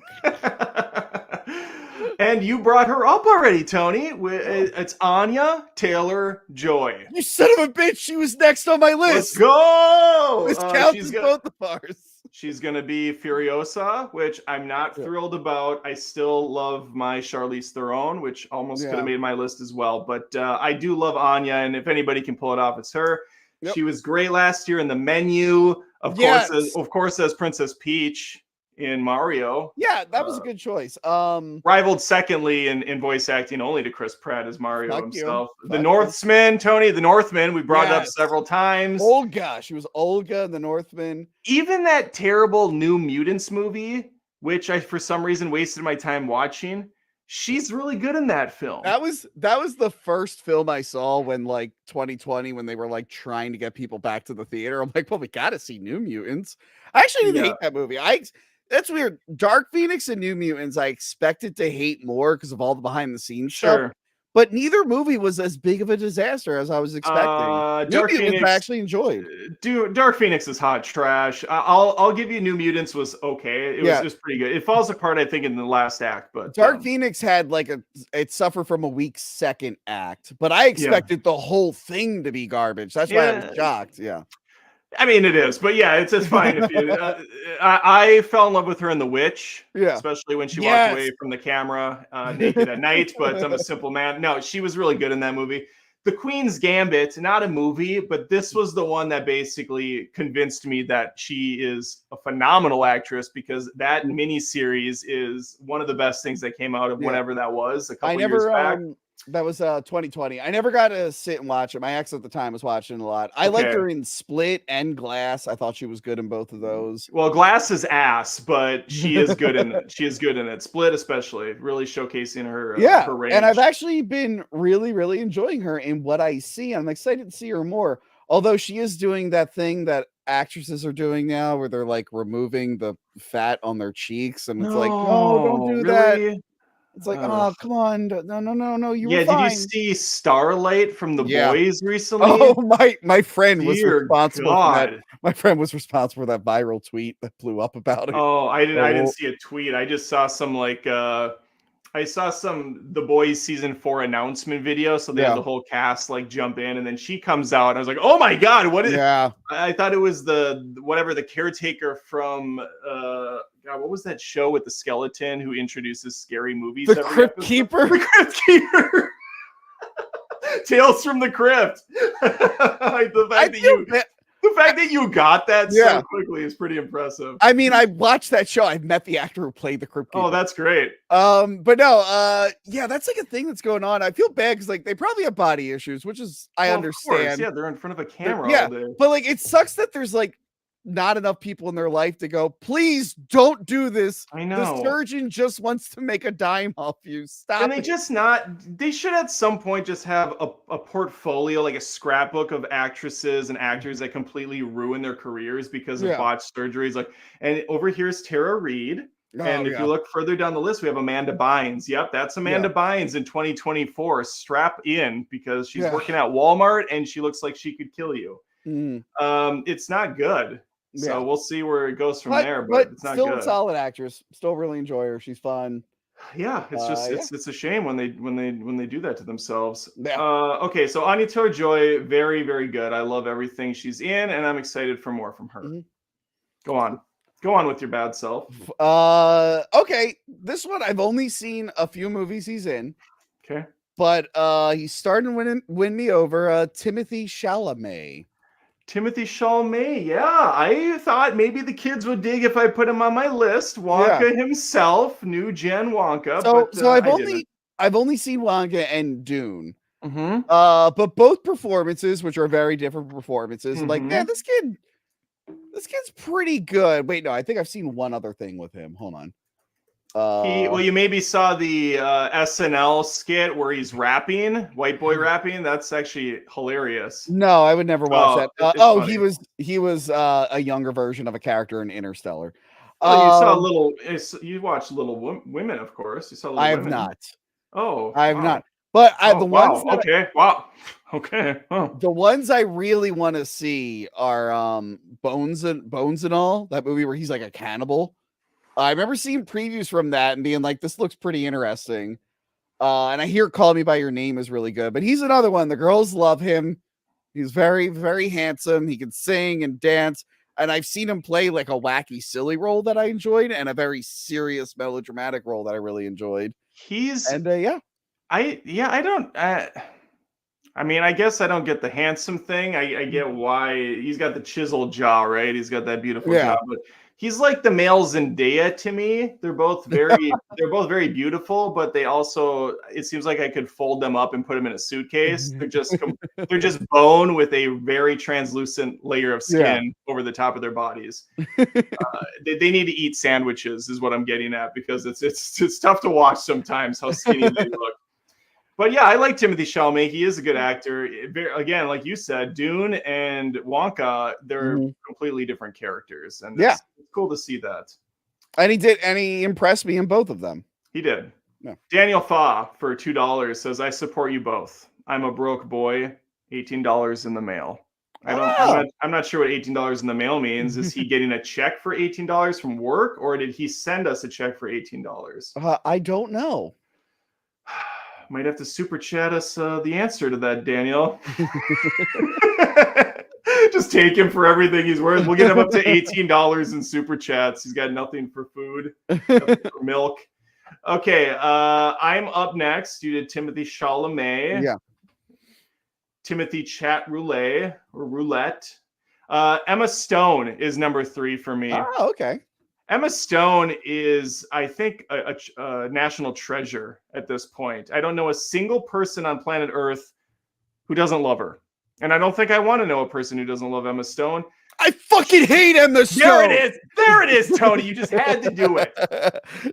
And you brought her up already, Tony. It's Anya Taylor-Joy. You son of a bitch! She was next on my list. Let's go. This counts as both of ours. She's going to be Furiosa, which I'm not thrilled about. I still love my Charlize Theron, which almost could have made my list as well. But I do love Anya, and if anybody can pull it off, it's her. Yep. She was great last year in The Menu, of course, as Princess Peach in Mario. Yeah, that was a good choice. Rivaled secondly in voice acting only to Chris Pratt as Mario himself. The Northman, Tony, the Northman, we brought it up several times. Olga, she was Olga in the Northman. Even that terrible New Mutants movie, which I for some reason wasted my time watching, she's really good in that film. That was the first film I saw when like 2020, when they were like trying to get people back to the theater. I'm like, well, we gotta see New Mutants. I actually didn't hate that movie. That's weird. Dark Phoenix and New Mutants, I expected to hate more because of all the behind the scenes stuff. But neither movie was as big of a disaster as I was expecting. New Mutants I actually enjoyed. Dark Phoenix is hot trash. I'll give you New Mutants was okay. It was pretty good. It falls apart, I think, in the last act. But Dark Phoenix had it suffered from a weak second act. But I expected the whole thing to be garbage. That's why I was shocked. Yeah. I mean, it is, but yeah, it's fine. If you, I fell in love with her in The Witch, especially when she walked away from the camera naked at night. But I'm a simple man. No, she was really good in that movie. The Queen's Gambit, not a movie, but this was the one that basically convinced me that she is a phenomenal actress, because that miniseries is one of the best things that came out of whatever that was a couple years back. That was 2020. I never got to sit and watch it. My ex at the time was watching a lot. I liked her in Split and Glass. I thought she was good in both of those. Well, Glass is ass, but she is good in it. She is good in it. Split especially, really showcasing her her range. And I've actually been really, really enjoying her in what I see. I'm excited to see her more. Although she is doing that thing that actresses are doing now, where they're like removing the fat on their cheeks, and it's like, no, don't do that. It's like, oh, come on. No. You were fine. Did you see Starlight from The Boys recently? Oh, my friend was responsible for that. My friend was responsible for that viral tweet that blew up about it. Oh, I didn't see a tweet. I just saw some The Boys season 4 announcement video. So they had the whole cast like jump in, and then she comes out. And I was like, oh my God, what is I thought it was the caretaker from God, what was that show with the skeleton who introduces scary movies? The Crypt Keeper? The Crypt Keeper. Tales from the Crypt. The fact that you got that so quickly is pretty impressive. I mean, I watched that show. I've met the actor who played the Crypt Keeper. Oh, that's great. But no, that's like a thing that's going on. I feel bad because like they probably have body issues, which is I understand. Of course. Yeah, they're in front of a camera all day. But like it sucks that there's like not enough people in their life to go, please don't do this. I The know. surgeon just wants to make a dime off you. Stop And they it. just they should at some point just have a portfolio, like a scrapbook of actresses and actors that completely ruin their careers because of Yeah. botched surgeries. Like, and over here's Tara Reid. Oh, And if yeah. you look further down the list, we have Amanda Bynes. Yep, that's Amanda Bynes in 2024. Strap in because she's Yeah. working at Walmart and she looks like she could kill you. Mhm. It's not good. So Yeah. we'll see where it goes from there, but it's not still a good. solid actress. Still really enjoy her. She's fun. Yeah, it's just Yeah. it's a shame when they do that to themselves. Yeah. Okay, so Anya Taylor-Joy, very very good. I love everything she's in, and I'm excited for more from her. Mhm. Go on with your bad self. Okay. This one I've only seen a few movies he's in, Okay, but he's starting to win me over. Timothée Chalamet. Timothée Chalamet. Yeah, I thought maybe the kids would dig if I put him on my list. Wonka himself, new gen Wonka, So I didn't. I've only seen Wonka and Dune. Mm-hmm. But both performances, which are very different performances, I'm like, man, Mm-hmm. this kid's pretty good. Wait, no, I think I've seen one other thing with him. Hold on. Well, you maybe saw the SNL skit where he's rapping, white boy rapping. That's actually hilarious. No, I would never watch that. It's funny. He was a younger version of a character in Interstellar. Well, you saw you watched Little Women, of course. You saw Little I have Women. not. Oh, I have wow. not. But Oh, wow. Okay. Wow. Okay. Oh. the ones I really want to see are Bones and All, that movie where he's like a cannibal. I remember seeing previews from that and being like, this looks pretty interesting. And I hear Call Me by Your Name is really good, but he's another one. The girls love him. He's very, very handsome. He can sing and dance. And I've seen him play like a wacky, silly role that I enjoyed and a very serious, melodramatic role that I really enjoyed. And I don't. I mean, I guess I don't get the handsome thing. I get why he's got the chiseled jaw, right? He's got that beautiful jaw, but he's like the male Zendaya to me. They're both very beautiful, but they also, it seems like I could fold them up and put them in a suitcase. They're just bone with a very translucent layer of skin over the top of their bodies. They need to eat sandwiches, is what I'm getting at, because it's tough to watch sometimes how skinny they look. But yeah, I like Timothée Chalamet. He is a good actor. Again, like you said, Dune and Wonka, they're completely different characters. And it's cool to see that. And he impressed me in both of them. He did. Yeah. Daniel Thaw for $2 says, I support you both. I'm a broke boy, $18 in the mail. I'm not sure what $18 in the mail means. Is he getting a check for $18 from work, or did he send us a check for $18? I don't know. Might have to super chat us the answer to that, Daniel. Just take him for everything he's worth. We'll get him up to $18 in super chats. He's got nothing for food, nothing for milk. Okay, I'm up next. You did Timothée Chalamet. Yeah. Timothy Chat Roulette or Roulette. Emma Stone is number 3 for me. Oh, okay. Emma Stone is, I think, a national treasure at this point. I don't know a single person on planet Earth who doesn't love her. And I don't think I want to know a person who doesn't love Emma Stone. I fucking hate Emma Stone. There it is, Tony. You just had to do it.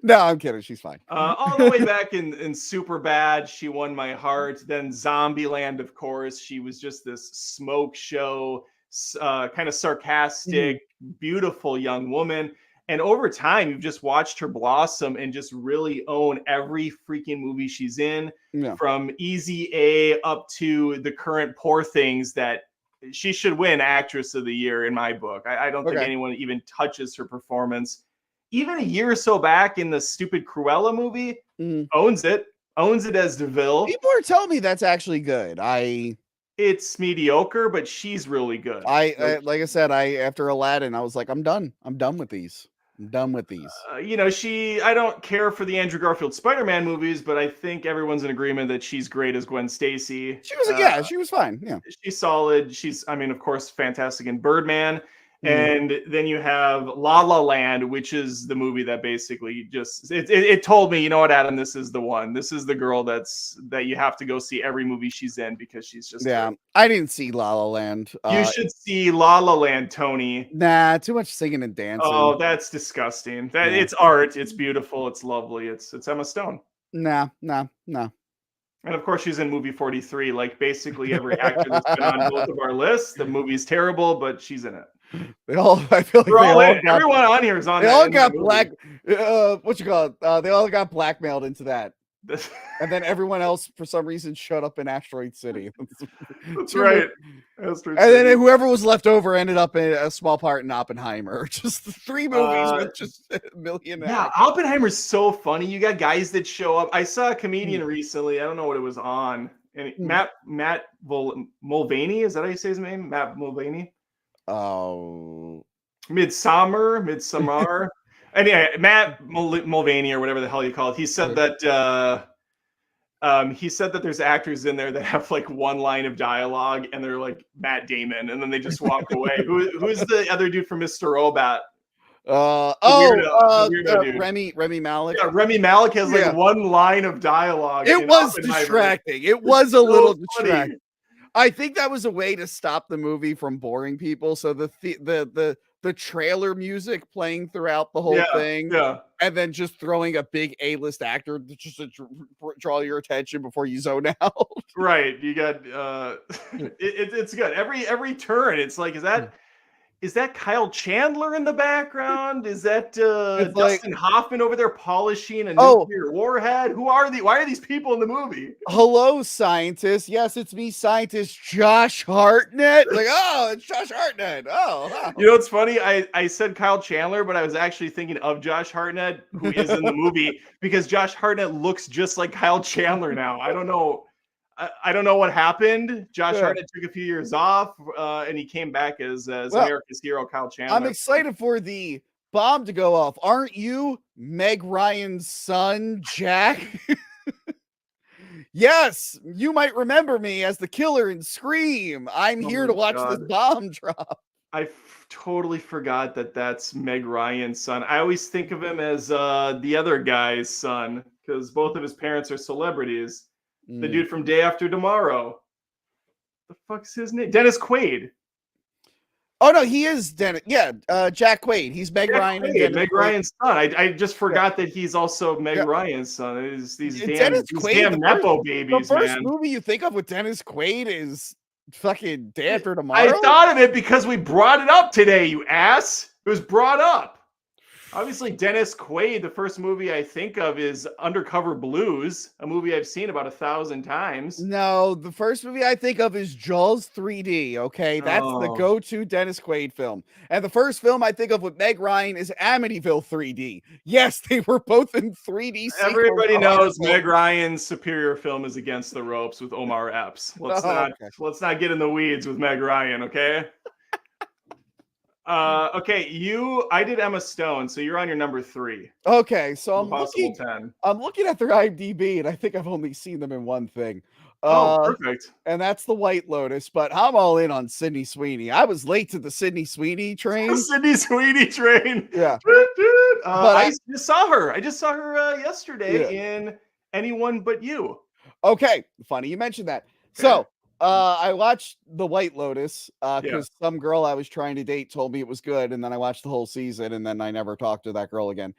No, I'm kidding. She's fine. All the way back in Superbad, she won my heart. Then Zombieland, of course. She was just this smoke show, kind of sarcastic, beautiful young woman. And over time, you've just watched her blossom and just really own every freaking movie she's in, from Easy A up to the current Poor Things, that she should win Actress of the Year in my book. I don't think anyone even touches her performance. Even a year or so back in the stupid Cruella movie, owns it as DeVille. People are telling me that's actually good. It's mediocre, but she's really good. Like I said, after Aladdin, I was like, I'm done. I'm done with these. I don't care for the Andrew Garfield Spider-Man movies, but I think everyone's in agreement that she's great as Gwen Stacy. She was, she was fine. Yeah. She's solid. She's, of course, fantastic in Birdman. And then you have La La Land, which is the movie that basically just it told me, you know what, Adam, this is the one. This is the girl that you have to go see every movie she's in because she's just Yeah. great. I didn't see La La Land. You should see La La Land, Tony. Nah, too much singing and dancing. Oh, that's disgusting. That it's art. It's beautiful. It's lovely. It's Emma Stone. Nah. And of course, she's in movie 43. Like basically every actor that's been on both of our lists. The movie's terrible, but she's in it. I feel like everyone on here is on. They all got black. What you call it? They all got blackmailed into that. And then everyone else, for some reason, shut up in Asteroid City. That's right. And then whoever was left over ended up in a small part in Oppenheimer. Just 3 movies with just a million. Yeah, Oppenheimer's so funny. You got guys that show up. I saw a comedian recently. I don't know what it was on. And Matt Mulvaney, is that how you say his name? Matt Mulvaney. Oh, Midsummer. Anyway, Matt Mulvaney or whatever the hell you call it. He said that there's actors in there that have like one line of dialogue and they're like Matt Damon, and then they just walk away. Who's the other dude from Mr. Robot? Remy Malek. Yeah, Remy Malek has like one line of dialogue. It was distracting. It was a little distracting. I think that was a way to stop the movie from boring people. So the trailer music playing throughout the whole thing, and then just throwing a big A-list actor just to draw your attention before you zone out. Right, you got it's good. Every turn, it's like, is that Kyle Chandler in the background? Is that Dustin Hoffman over there polishing a nuclear warhead? Why are these people in the movie? Hello, scientist. Yes, it's me, scientist Josh Hartnett. Like, oh, it's Josh Hartnett. Oh, wow. You know what's funny? I said Kyle Chandler, but I was actually thinking of Josh Hartnett, who is in the movie, because Josh Hartnett looks just like Kyle Chandler now. I don't know what happened. Josh Hartnett took a few years off, and he came back as America's hero, Kyle Chandler. I'm excited for the bomb to go off. Aren't you Meg Ryan's son, Jack? Yes, you might remember me as the killer in Scream. I'm here to watch this bomb drop. I totally forgot that that's Meg Ryan's son. I always think of him as the other guy's son because both of his parents are celebrities. The dude from Day After Tomorrow. The fuck's his name? Dennis Quaid. Oh no, he is Dennis. Yeah, Jack Quaid. He's Meg Ryan. Meg Ryan's son. I just forgot that he's also Meg Ryan's son. These damn nepo babies. The first movie you think of with Dennis Quaid is fucking Day After Tomorrow. I thought of it because we brought it up today, you ass. It was brought up. Obviously, Dennis Quaid, the first movie I think of is Undercover Blues, a movie I've seen about 1,000 times. No, the first movie I think of is Jaws 3D, okay? That's the go-to Dennis Quaid film. And the first film I think of with Meg Ryan is Amityville 3D. Yes, they were both in 3D. Everybody knows Meg Ryan's superior film is Against the Ropes with Omar Epps. Let's not get in the weeds with Meg Ryan, okay? I did Emma Stone, so you're on your number 3. Okay, so I'm looking at their IMDb, and I think I've only seen them in one thing. Perfect. And that's The White Lotus, but I'm all in on Sydney Sweeney. I was late to the Sydney Sweeney train. Yeah. But I just saw her. Yesterday in Anyone But You. Okay, funny you mentioned that. Okay. So I watched The White Lotus because some girl I was trying to date told me it was good, and then I watched the whole season, and then I never talked to that girl again.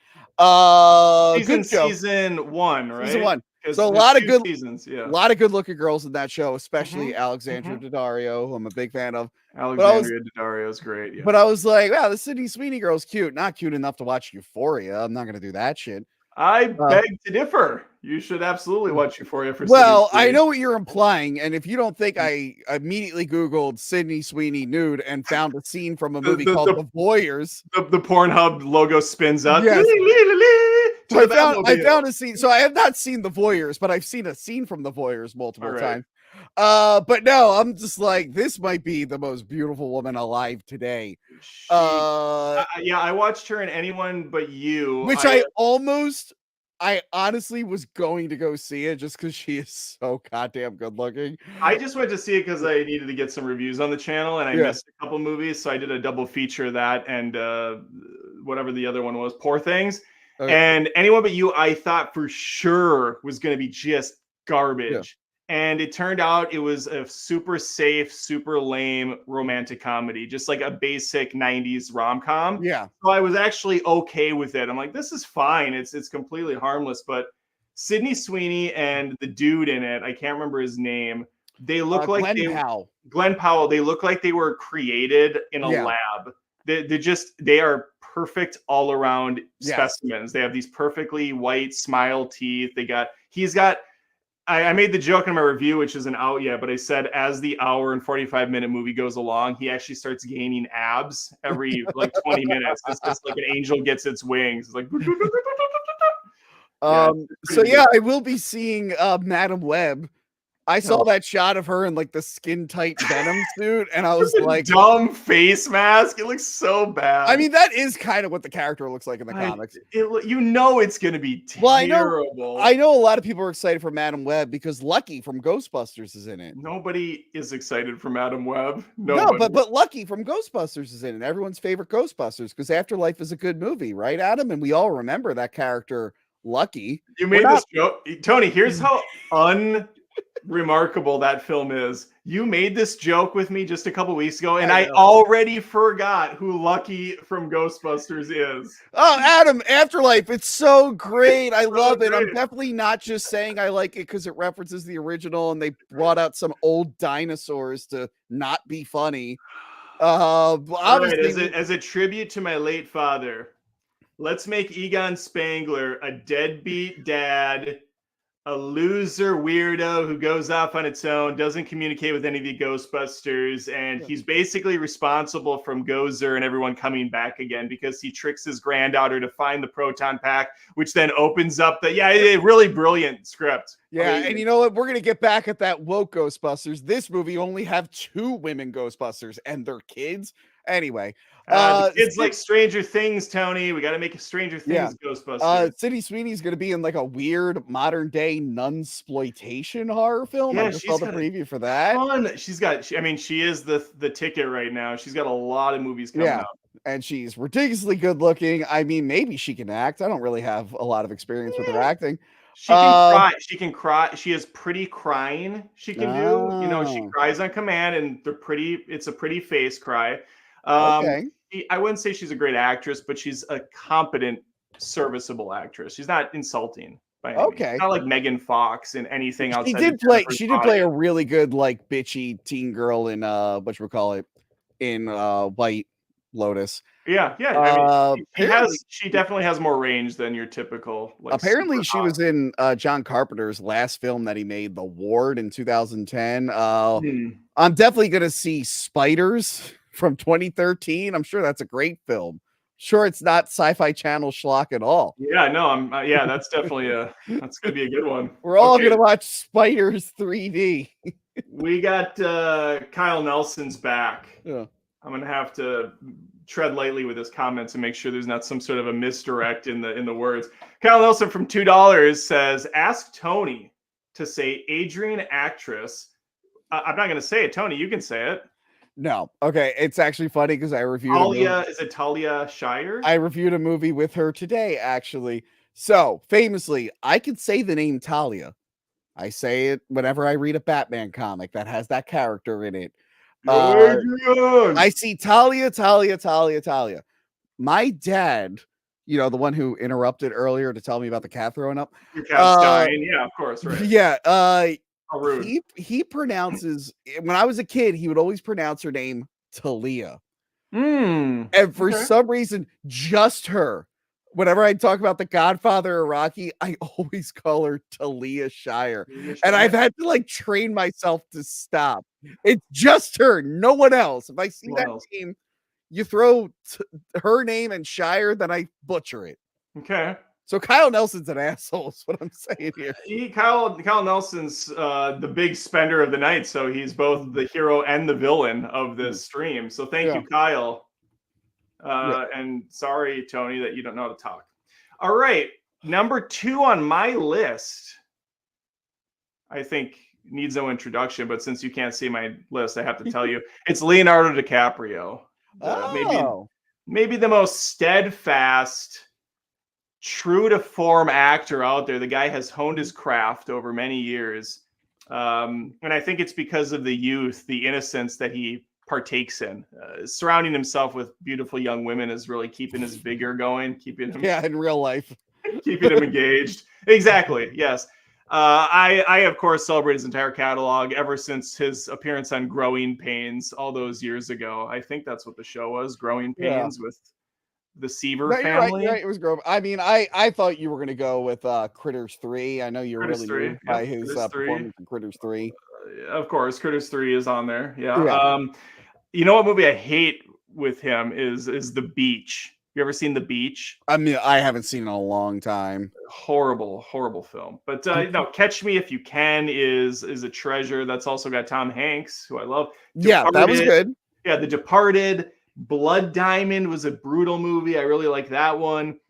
Season 1, right? Season 1. So a lot of good seasons, a lot of good looking girls in that show, especially Alexandra Daddario, who I'm a big fan of. Alexandria Daddario is great. Yeah. But I was like, wow, the Sydney Sweeney girl's cute. Not cute enough to watch Euphoria. I'm not gonna do that shit. I beg to differ. You should absolutely watch Euphoria for I know what you're implying, and if you don't think I immediately Googled Sydney Sweeney nude and found a scene from a movie called The Voyeurs. The Pornhub logo spins up. Yes. So I found a scene. So I have not seen The Voyeurs, but I've seen a scene from The Voyeurs multiple times. But no, I'm just like, this might be the most beautiful woman alive today. I watched her in Anyone But You, which I almost I honestly was going to go see it just because she is so goddamn good looking. I just went to see it because I needed to get some reviews on the channel, and I Yeah. missed a couple movies, so I did a double feature of that and whatever the other one was, Poor Things. Okay. And Anyone But You, I thought for sure was going to be just Yeah. garbage. And it turned out it was a super safe, super lame romantic comedy, just like a basic 90s rom-com. Yeah. So I was actually okay with it. I'm like, this is fine. It's completely harmless. But Sydney Sweeney and the dude in it, I can't remember his name. They look like Glenn Powell. Glenn Powell. They look like they were created in a Yeah. lab. They are perfect all around Yes. specimens. They have these perfectly white smile teeth. He's got. I made the joke in my review, which isn't out yet, but I said as the hour and 45-minute movie goes along, he actually starts gaining abs every like 20 minutes. It's just like an angel gets its wings. It's like. So yeah, I will be seeing Madam Web. I saw that shot of her in like the skin tight Venom suit, and I was like, dumb face mask. It looks so bad. I mean, that is kind of what the character looks like in the comics. It's going to be terrible. Well, I know a lot of people are excited for Madam Web because Lucky from Ghostbusters is in it. Nobody is excited for Madam Web. No, but Lucky from Ghostbusters is in it. Everyone's favorite Ghostbusters, because Afterlife is a good movie, right, Adam? And we all remember that character, Lucky. You made this joke, Tony. Here's how unremarkable that film is. You made this joke with me just a couple weeks ago, and I already forgot who Lucky from Ghostbusters is. Oh, Adam, Afterlife. It's so great. I love it. I'm definitely not just saying I like it because it references the original and they brought out some old dinosaurs to not be funny. Obviously, as a tribute to my late father, let's make Egon Spangler a deadbeat dad, a loser weirdo who goes off on its own, doesn't communicate with any of the Ghostbusters, and he's basically responsible from Gozer and everyone coming back again because he tricks his granddaughter to find the proton pack, which then opens up a really brilliant script. Yeah, and you know what? We're gonna get back at that woke Ghostbusters. This movie only have 2 women Ghostbusters and their kids. Anyway, the kids like Stranger Things, Tony. We got to make a Stranger Things Ghostbusters. Sydney Sweeney's going to be in like a weird modern day nunsploitation horror film. Yeah, I just saw the preview for that. She is the ticket right now. She's got a lot of movies coming out. And she's ridiculously good looking. I mean, maybe she can act. I don't really have a lot of experience with her acting. She can cry. She can cry. She has pretty crying. She can do. You know, she cries on command, and it's a pretty face cry. I wouldn't say she's a great actress, but she's a competent, serviceable actress. She's not insulting by any means. Not like Megan Fox in anything else. She did play a really good, like, bitchy teen girl in in White Lotus. Yeah. I mean, she definitely has more range than your typical. Like, apparently, she was in John Carpenter's last film that he made, The Ward, in 2010. I'm definitely gonna see Spiders from 2013. I'm sure that's a great film. Sure, it's not Sci-Fi Channel schlock at all. Yeah, no, that's definitely that's gonna be a good one. We're all gonna watch Spiders 3D. We got Kyle Nelson's back. Yeah. I'm gonna have to tread lightly with his comments and make sure there's not some sort of a misdirect in the words. Kyle Nelson from $2 says, "Ask Tony to say Adrian actress." I'm not gonna say it, Tony. You can say it. No. Okay. It's actually funny because I reviewed is it Talia Shire? I reviewed a movie with her today, actually. So famously, I could say the name Talia. I say it whenever I read a Batman comic that has that character in it. I see Talia. My dad, the one who interrupted earlier to tell me about the cat throwing up. Your cat's dying. Yeah, of course, right. Yeah. How rude. He pronounces, when I was a kid, he would always pronounce her name Talia. And for some reason, just her. Whenever I talk about The Godfather or Rocky, I always call her Talia Shire. And I've had to like train myself to stop. It's just her, no one else. If I see that name, you throw her name and Shire, then I butcher it. Okay. So Kyle Nelson's an asshole, is what I'm saying here. Kyle Nelson's the big spender of the night, so he's both the hero and the villain of this stream. So thank you, Kyle. And sorry, Tony, that you don't know how to talk. All right. Number 2 on my list, I think needs no introduction, but since you can't see my list, I have to tell you, it's Leonardo DiCaprio. Maybe Oh, maybe the most steadfast, true to form actor out there. The guy has honed his craft over many years. And I think it's because of the youth, the innocence that he partakes in. Surrounding himself with beautiful young women is really keeping his vigor going, keeping him yeah, in real life. keeping him engaged. Exactly. Yes. I of course celebrate his entire catalog ever since his appearance on Growing Pains all those years ago. I think that's what the show was, Growing Yeah. Pains with the Seaver No, you're right. You're family. right. It was Grove. I mean, I thought you were gonna go with Critters 3. I know you're Critters really 3. moved by Yep. his Critters 3. performance in Critters 3. Of course, Critters 3 is on there. Yeah. Yeah. You know what movie I hate with him is The Beach. You ever seen The Beach? I mean, I haven't seen it in a long time. Horrible, horrible film. But no, Catch Me If You Can is a treasure. That's also got Tom Hanks, who I love. Yeah, that was good. Yeah, The Departed. Blood Diamond was a brutal movie. I really like that one.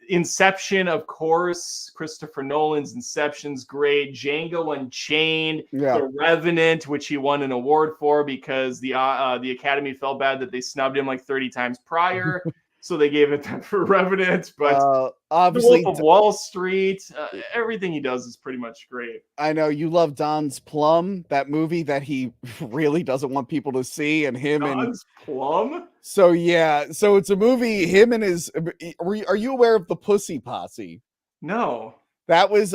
Inception, of course. Christopher Nolan's Inception's great. Django Unchained. Yeah. The Revenant, which he won an award for because the Academy felt bad that they snubbed him like 30 times prior. So they gave it for Revenant. But obviously, The Wolf of Wall Street, everything he does is pretty much great. I know you love Don's Plum, that movie that he really doesn't want people to see, and him Don's Plum? So yeah, so it's a movie, him and his are you aware of the Pussy Posse? No. That was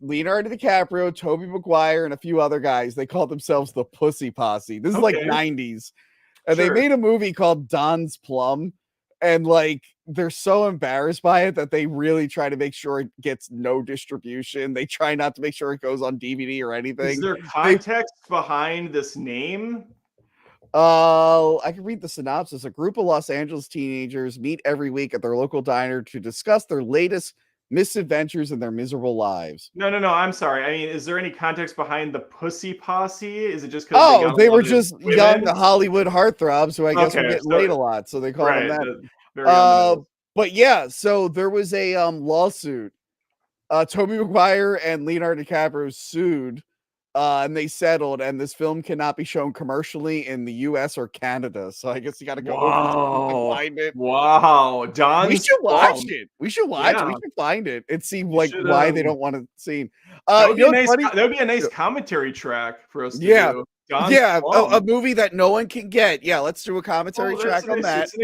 Leonardo DiCaprio, Tobey Maguire, and a few other guys. They called themselves the Pussy Posse. This is like 90s. And they made a movie called Don's Plum. And like they're so embarrassed by it that they really try to make sure it gets no distribution. They try not to make sure it goes on DVD or anything. Is there context behind this name? I can read the synopsis. A group of Los Angeles teenagers meet every week at their local diner to discuss their latest misadventures in their miserable lives. No. I'm sorry. I mean, is there any context behind the Pussy Posse? Is it just because they were just young Hollywood heartthrobs who I guess were getting laid a lot, so they called them that. But yeah, so there was a lawsuit. Tobey Maguire and Leonardo DiCaprio sued. And they settled, and this film cannot be shown commercially in the US or Canada. So I guess you got to go over to find it. Wow. We should watch it. We should watch it. We should find it and see like why they don't want to see. That would be a nice commentary track for us to do. A movie that no one can get. Yeah, let's do a commentary track on that. It's an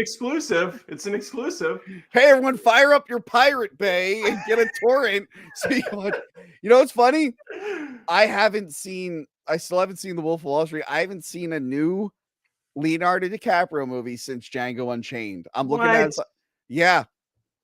exclusive. Hey, everyone, fire up your Pirate Bay and get a torrent. So you know what's funny? I still haven't seen The Wolf of Wall Street. I haven't seen a new Leonardo DiCaprio movie since Django Unchained. I'm looking at it. Yeah,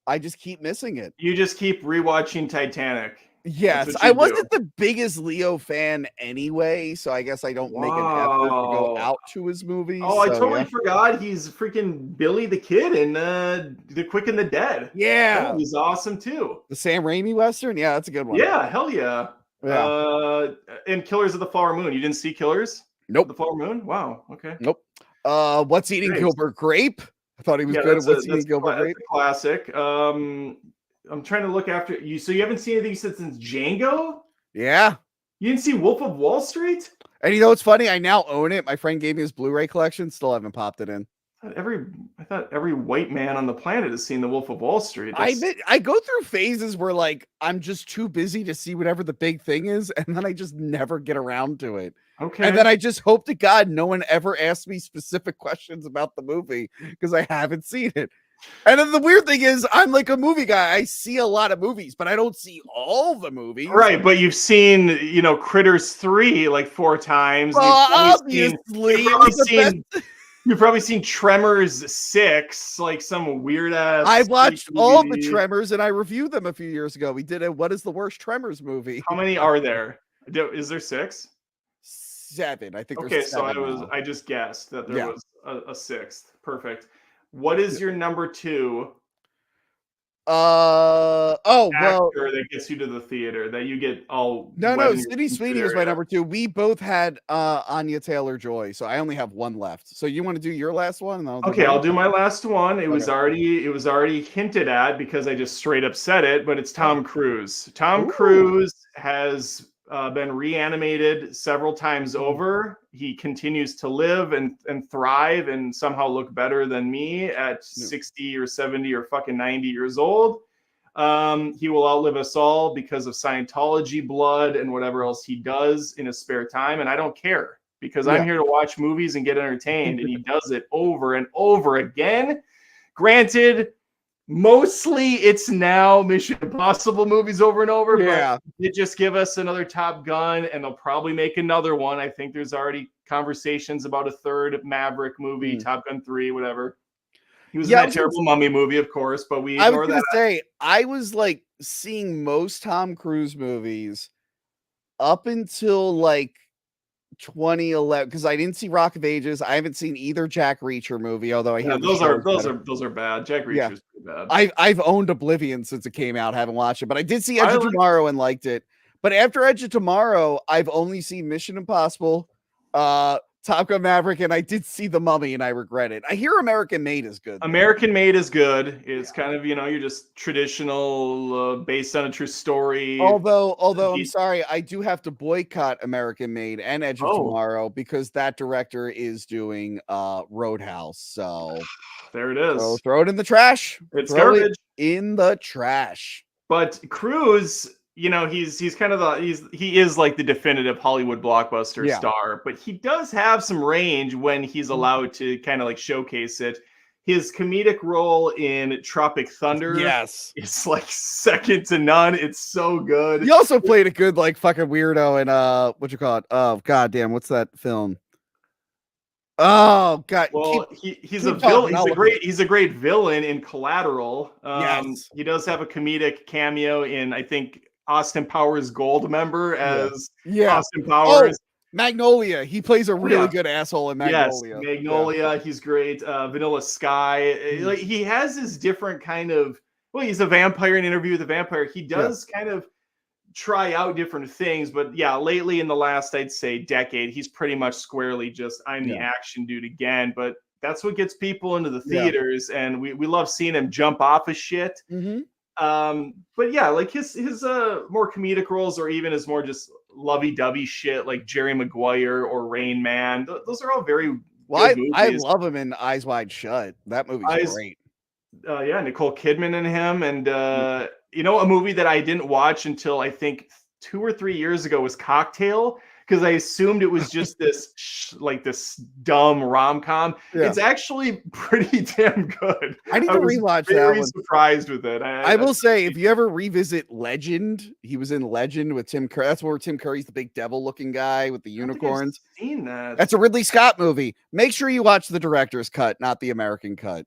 I just keep missing it. You just keep rewatching Titanic. Yes, I wasn't the biggest Leo fan anyway, so I guess I don't make an effort to go out to his movies. Oh, I totally forgot he's freaking Billy the Kid in The Quick and the Dead. Yeah, he's awesome too. The Sam Raimi Western, yeah, that's a good one. Yeah, hell yeah. And Killers of the Flower Moon. You didn't see Killers? Nope. The Flower Moon? Wow. Okay. Nope. What's Eating Gilbert Grape? I thought he was good at What's Eating Gilbert Grape. Classic. I'm trying to look after you. So you haven't seen anything since Django? Yeah. You didn't see Wolf of Wall Street? And you know what's funny? I now own it. My friend gave me his Blu-ray collection. Still haven't popped it in. I thought every white man on the planet has seen The Wolf of Wall Street. I go through phases where like I'm just too busy to see whatever the big thing is, and then I just never get around to it. Okay. And then I just hope to God no one ever asks me specific questions about the movie because I haven't seen it. And then the weird thing is, I'm like a movie guy. I see a lot of movies, but I don't see all the movies. Right, but you've seen, Critters 3 like 4 times. Well, obviously. You've probably seen Tremors 6, like some weird ass. I watched all the Tremors and I reviewed them a few years ago. We did a What is the Worst Tremors movie. How many are there? Is there 6? 7. I think. Okay, so I just guessed that there was a 6th. Perfect. What is your number 2? Oh well, actor that gets you to the theater that you get all no, wet no. in your Sydney seat Sweeney was my area. number 2. We both had Anya Taylor-Joy, so I only have one left. So you want to do your last one, and I'll do Okay, mine. I'll do my last one. It Okay. was already hinted at because I just straight up said it, but it's Oh. Tom Cruise. Tom Ooh. Cruise has been reanimated several times Mm. over. He continues to live and thrive and somehow look better than me at No. 60 or 70 or fucking 90 years old. He will outlive us all because of Scientology blood and whatever else he does in his spare time. And I don't care because I'm Yeah. here to watch movies and get entertained. And he does it over and over again. Granted, mostly it's now Mission Impossible movies over and over, but Yeah. it just give us another Top Gun and they'll probably make another one. I think there's already conversations about a third Maverick movie, Top Gun 3, whatever. He was in Yeah, that terrible Mummy movie, of course, but we I was ignore gonna that. say, I was like seeing most Tom Cruise movies up until like 2011 because I didn't see Rock of Ages. I haven't seen either Jack Reacher movie, although I Yeah, hear the show is better. those are bad. Jack Yeah. Reacher's pretty bad. I've owned Oblivion since it came out, haven't watched it, but I did see Edge I of like Tomorrow and liked it. But after Edge of Tomorrow, I've only seen Mission Impossible, Top Gun Maverick, and I did see The Mummy, and I regret it. I hear American Made is good. Though. American Made is good. It's kind of, you know, you're just traditional, based on a true story. Although I'm He- sorry, I do have to boycott American Made and Edge of oh, Tomorrow because that director is doing Roadhouse. So there it is. throw it in the trash. It's Throw it garbage. in the trash. But Cruise, you know, he's kind of he is like the definitive Hollywood blockbuster Yeah. star, but he does have some range when he's allowed to kind of like showcase it. His comedic role in Tropic Thunder Yes. is like second to none. It's so good. He also played a good like fucking weirdo in what you call it? Oh goddamn, what's that film? Oh god, Well, he's a keep villain. talking, He's a great villain in Collateral. Yes. He does have a comedic cameo in, I think, Austin Powers Goldmember as Yeah. Austin Powers. Magnolia. He plays a really yeah. good asshole in Yes, Magnolia. Magnolia. He's great. Vanilla Sky. Like he has his different kind of. Well, he's a vampire in Interview with the Vampire. He does kind of try out different things, but yeah, lately in the last, I'd say, decade, he's pretty much squarely just I'm the action dude again. But that's what gets people into the theaters, and we love seeing him jump off of shit. But yeah, like his more comedic roles, or even his more just lovey-dovey shit, like Jerry Maguire or Rain Man. Those are all very good movies. I love him in Eyes Wide Shut. That movie's great. Yeah, Nicole Kidman and him, and you know, a movie that I didn't watch until I think 2 or 3 years ago was Cocktail, because I assumed it was just this like this dumb rom-com. It's actually pretty damn good. I need to rewatch that very one. Surprised with it. I will say, if you ever revisit Legend, he was in Legend with Tim Curry. That's where Tim Curry's the big devil-looking guy with the unicorns. I've seen that. That's a Ridley Scott movie. Make sure you watch the director's cut, not the American cut.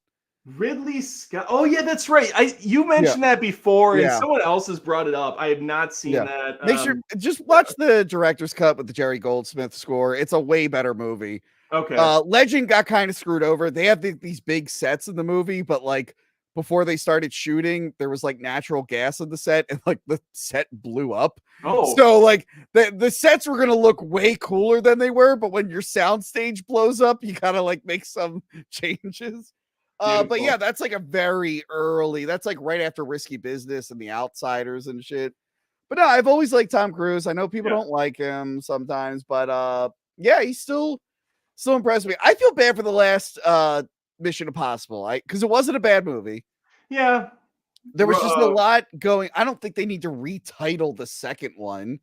Ridley Scott. Oh yeah, that's right. You mentioned that before, and someone else has brought it up. I have not seen that. Make sure just watch the director's cut with the Jerry Goldsmith score. It's a way better movie. Okay. Legend got kind of screwed over. They have these big sets in the movie, but like before they started shooting, there was like natural gas in the set, and like the set blew up. Oh, so like the sets were gonna look way cooler than they were, but when your soundstage blows up, you gotta like make some changes. But yeah, that's like a very early, that's like right after Risky Business and The Outsiders and shit. But no, I've always liked Tom Cruise. I know people don't like him sometimes, but yeah, he's still impressed me. I feel bad for the last Mission Impossible, because it wasn't a bad movie. Yeah. There was just a lot going. I don't think they need to retitle the second one.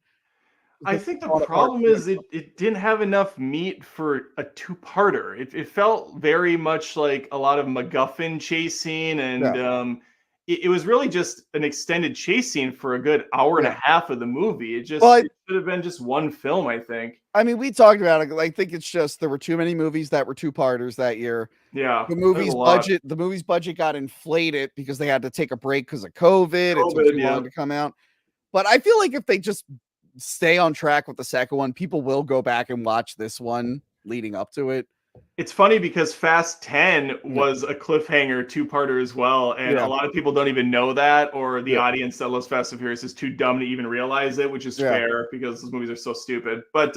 I think the problem is it didn't have enough meat for a two-parter. It felt very much like a lot of MacGuffin chasing, and it was really just an extended chase scene for a good hour and a half of the movie. It just it should have been just one film, I think. I mean, we talked about it. I think it's just there were too many movies that were two-parters that year. Yeah, the movie's budget got inflated because they had to take a break because of COVID. It took too long to come out. But I feel like if they just stay on track with the second one, people will go back and watch this one leading up to it. It's funny because Fast 10 was a cliffhanger two-parter as well, and a lot of people don't even know that, or the audience that loves Fast and Furious is too dumb to even realize it, which is fair because those movies are so stupid. But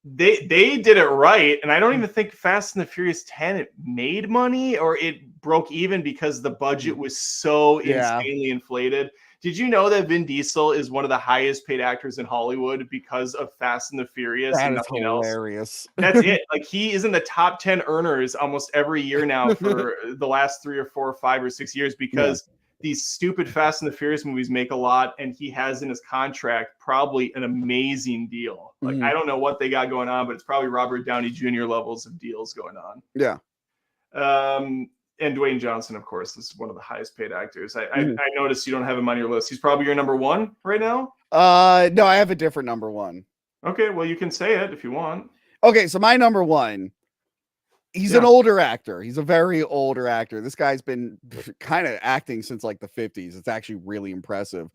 they did it right, and I don't even think Fast and the Furious 10 it made money or it broke even because the budget was so insanely inflated. Did you know that Vin Diesel is one of the highest paid actors in Hollywood because of Fast and the Furious and nothing hilarious. That's it. Like he is in the top 10 earners almost every year now for the last 3 or 4 or 5 or 6 years because these stupid Fast and the Furious movies make a lot, and he has in his contract probably an amazing deal. Like I don't know what they got going on, but it's probably Robert Downey Jr. levels of deals going on. Yeah. And Dwayne Johnson, of course, is one of the highest paid actors. I noticed you don't have him on your list. He's probably your number one right now. No, I have a different number one. Okay, well you can say it if you want. Okay, so my number one. He's an older actor. He's a very older actor. This guy's been kind of acting since like the 50s. It's actually really impressive.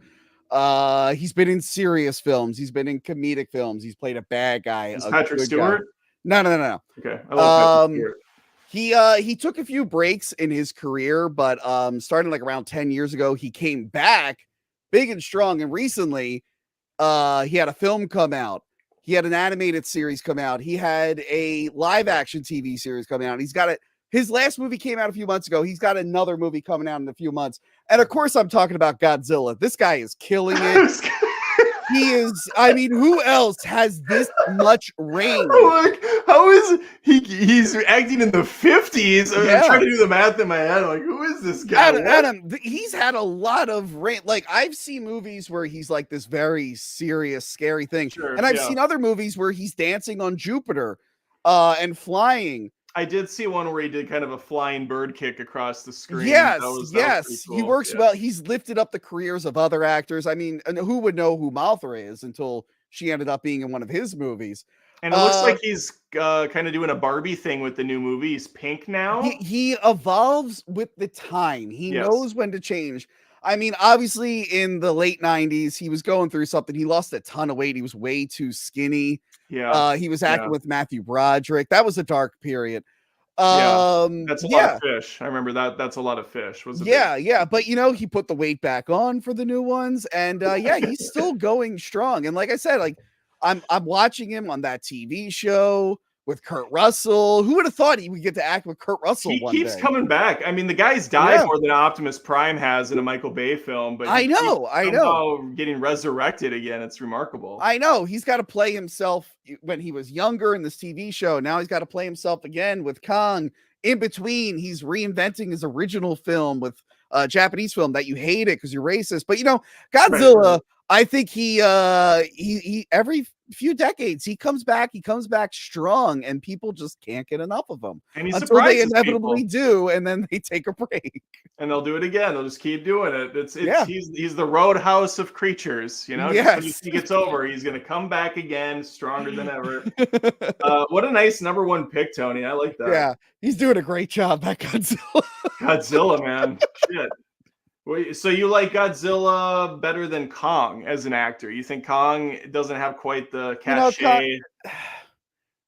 He's been in serious films. He's been in comedic films. He's played a bad guy. Is Patrick Stewart? No. Okay, I love Patrick Stewart. He took a few breaks in his career, but starting like around 10 years ago, he came back big and strong. And recently, he had a film come out. He had an animated series come out. He had a live action TV series coming out. He's got his last movie came out a few months ago. He's got another movie coming out in a few months. And of course, I'm talking about Godzilla. This guy is killing it. He is, I mean, who else has this much range? Like, how is he's acting in the 50s? I'm trying to do the math in my head. Like, who is this guy? Adam, he's had a lot of range. Like, I've seen movies where he's like this very serious, scary thing. Sure, and I've seen other movies where he's dancing on Jupiter and flying. I did see one where he did kind of a flying bird kick across the screen. Yes. Cool. He works well. He's lifted up the careers of other actors. I mean, who would know who Mothra is until she ended up being in one of his movies? And it looks like he's kind of doing a Barbie thing with the new movie. He's pink now. He evolves with the time. He knows when to change. I mean, obviously, in the late 90s, he was going through something. He lost a ton of weight. He was way too skinny. Yeah. He was acting with Matthew Broderick. That was a dark period. That's a lot of fish. I remember that. That's a lot of fish. But he put the weight back on for the new ones, and he's still going strong. And like I said, like I'm watching him on that TV show with Kurt Russell. Who would have thought he would get to act with Kurt Russell? He keeps coming back. I mean, the guy's died more than Optimus Prime has in a Michael Bay film, but I know, getting resurrected again. It's remarkable. I know he's got to play himself when he was younger in this TV show. Now he's got to play himself again with Kong. In between, he's reinventing his original film with a Japanese film that you hated because you're racist. But Godzilla. Right. I think he every few decades he comes back strong, and people just can't get enough of him until they inevitably do, and then they take a break. And they'll do it again. They'll just keep doing it. He's the roadhouse of creatures, Yes. When he gets over, he's gonna come back again, stronger than ever. What a nice number one pick, Tony. I like that. Yeah, he's doing a great job, that Godzilla. Godzilla, man. Shit. So you like Godzilla better than Kong as an actor? You think Kong doesn't have quite the cachet?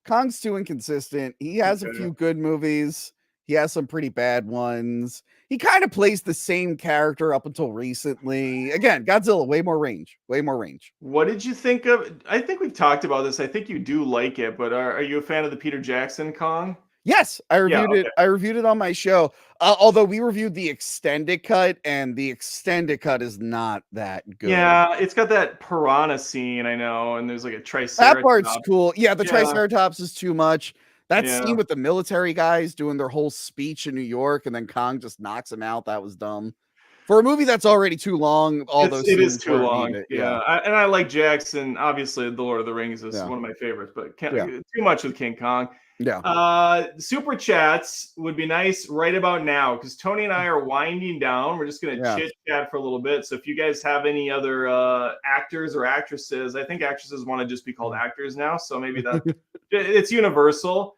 Kong's too inconsistent. He has a few good movies. He has some pretty bad ones. He kind of plays the same character up until recently. Again, Godzilla, way more range. What did you think of? I think we've talked about this. I think you do like it, but are you a fan of the Peter Jackson Kong? Yes, I reviewed it. I reviewed it on my show. Although we reviewed the extended cut, and the extended cut is not that good. Yeah, it's got that piranha scene, I know, and there's like a triceratops. That part's cool. Yeah, the triceratops is too much. That scene with the military guys doing their whole speech in New York, and then Kong just knocks him out. That was dumb. For a movie that's already too long, it is too long. I like Jackson. Obviously, The Lord of the Rings is one of my favorites, but too much with King Kong. Super chats would be nice right about now because Tony and I are winding down. We're just going to chit chat for a little bit. So if you guys have any other actors or actresses, I think actresses want to just be called actors now. So maybe it's universal.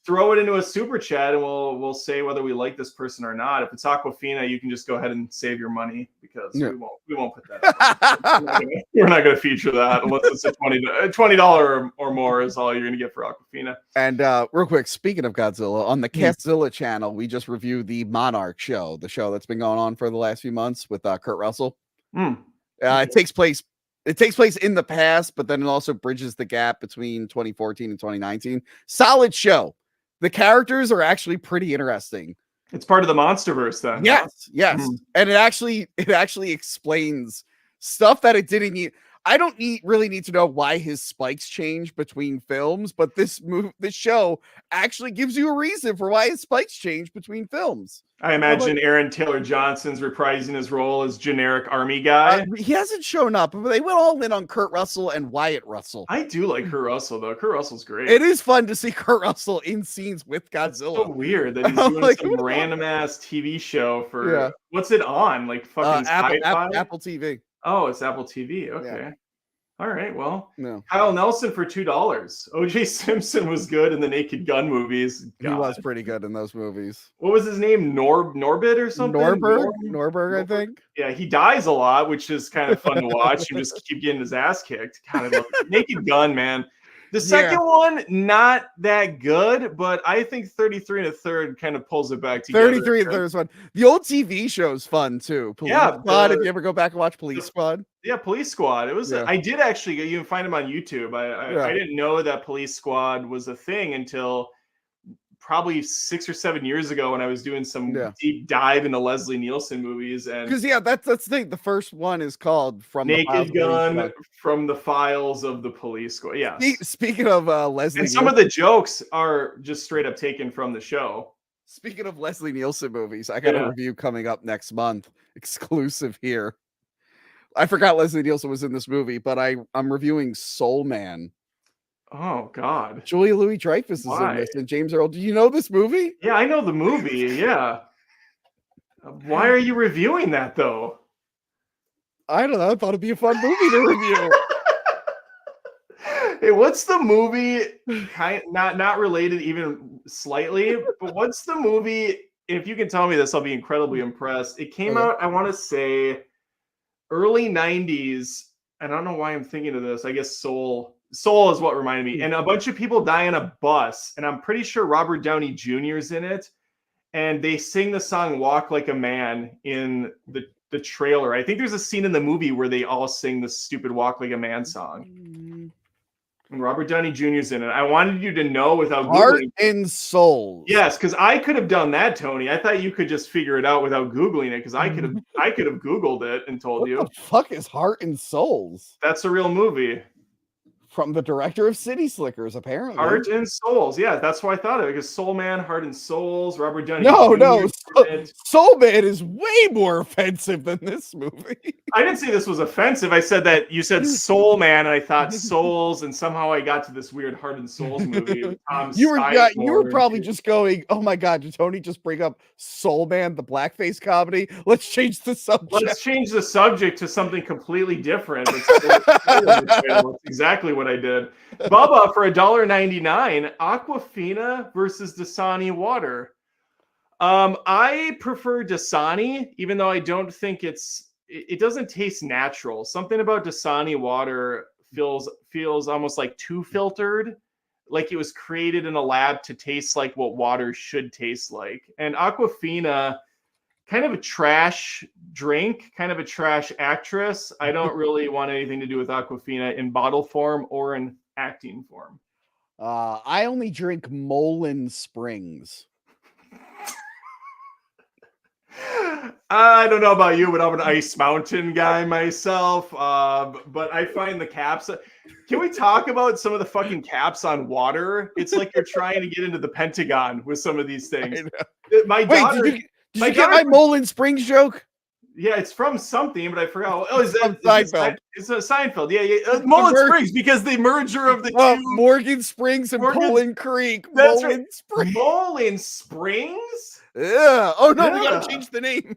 throw it into a super chat, and we'll say whether we like this person or not. If it's Aquafina, you can just go ahead and save your money because we won't put that up. We're not gonna feature that unless it's a $20 or more is all you're gonna get for Aquafina. And real quick, speaking of Godzilla, on the Catzilla channel, we just reviewed the Monarch show, the show that's been going on for the last few months with Kurt Russell. It takes place in the past, but then it also bridges the gap between 2014 and 2019. Solid show. The characters are actually pretty interesting. It's part of the MonsterVerse then. Yes. And it actually explains stuff that it didn't need. I don't really need to know why his spikes change between films, but this show actually gives you a reason for why his spikes change between films. I imagine Aaron Taylor Johnson's reprising his role as generic army guy. He hasn't shown up, but they went all in on Kurt Russell and Wyatt Russell. I do like Kurt Russell though. Kurt Russell's great. It is fun to see Kurt Russell in scenes with Godzilla. It's so weird that he's doing some random ass TV show for what's it on? Like fucking Apple TV. Oh, it's Apple TV. Okay. Yeah. All right. Well, no. Kyle Nelson for $2. OJ Simpson was good in the Naked Gun movies. God. He was pretty good in those movies. What was his name? Norbit or something? Norberg, I think. Yeah, he dies a lot, which is kind of fun to watch. Him just keep getting his ass kicked. God, I love it. Naked Gun, man. The second one, not that good, but I think 33 1/3 kind of pulls it back together. 33 1/3 is fun. The old TV show's fun too. Police Squad. If you ever go back and watch Police Squad. Yeah, Police Squad. It was. I did actually. You can find him on YouTube. I didn't know that Police Squad was a thing until probably 6 or 7 years ago when I was doing some deep dive into Leslie Nielsen movies. And because that's the thing. The first one is called From Naked Gun from the Files of the Police Squad. Yeah. Speaking of Leslie, and some of the jokes are just straight up taken from the show. Speaking of Leslie Nielsen movies, I got a review coming up next month, exclusive here. I forgot Leslie Nielsen was in this movie, but I'm reviewing Soul Man. Oh God! Julia Louis-Dreyfus is in this, and James Earl. Do you know this movie? Yeah, I know the movie. Yeah. Why are you reviewing that though? I don't know. I thought it'd be a fun movie to review. Hey, what's the movie? Not related even slightly, but what's the movie? If you can tell me this, I'll be incredibly impressed. It came out, I want to say, early 90s. I don't know why I'm thinking of this. I guess Soul is what reminded me. And a bunch of people die on a bus, and I'm pretty sure Robert Downey Jr. is in it. And they sing the song "Walk Like a Man" in the trailer. I think there's a scene in the movie where they all sing the stupid "Walk Like a Man" song. And Robert Downey Jr.'s in it. I wanted you to know without Heart Googling. and Souls. Yes, because I could have done that, Tony. I thought you could just figure it out without Googling it, because I could have Googled it and told you. What the fuck is Heart and Souls? That's a real movie. From the director of City Slickers, apparently. Heart and Souls. Yeah, that's why I thought of it. Because Soul Man, Heart and Souls, Robert Downey No. Soul Man is way more offensive than this movie. I didn't say this was offensive. I said that you said Soul Man, and I thought Souls, and somehow I got to this weird Heart and Souls movie with Tom You were probably just going, oh my God, did Tony just bring up Soul Man, the blackface comedy? Let's change the subject. Let's change the subject to something completely different. That's exactly what I did. Bubba for $1.99. Aquafina versus Dasani water. I prefer Dasani, even though I don't think it doesn't taste natural. Something about Dasani water feels almost like too filtered, like it was created in a lab to taste like what water should taste like. And Aquafina, kind of a trash drink, kind of a trash actress. I don't really want anything to do with Aquafina in bottle form or in acting form. I only drink Moulin Springs. I don't know about you, but I'm an Ice Mountain guy myself. But I find the caps. Can we talk about some of the fucking caps on water? It's like you're trying to get into the Pentagon with some of these things. Did you get my Moulin Springs joke? Yeah, it's from something, but I forgot. Oh, is that Seinfeld? It's a Seinfeld. Yeah. Moulin Springs, because the merger of the two. Morgan Springs and Poland Creek. That's Moulin Springs. Moulin Springs? Yeah. Oh no, we gotta change the name.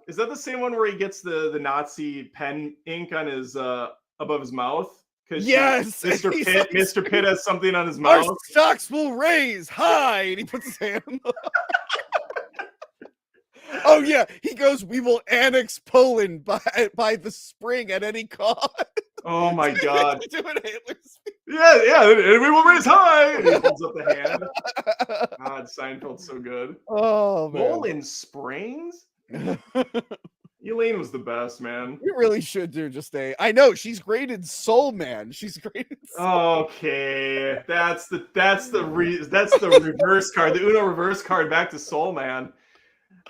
Is that the same one where he gets the Nazi pen ink on his above his mouth? because Yes, Mr. he's Pitt, like, Mr. Pitt has something on his our mouth. stocks will raise high, and he puts his hand. Oh yeah, he goes, "We will annex Poland by the spring at any cost." Oh my God. Doing Hitler's Yeah, and we will raise high. And he holds up the hand. God, Seinfeld's so good. Oh man. Poland Springs? Elaine was the best, man. We really should do just a. I know she's great in Soul Man. She's great in Soul. Okay, that's the reverse card, the Uno reverse card back to Soul Man.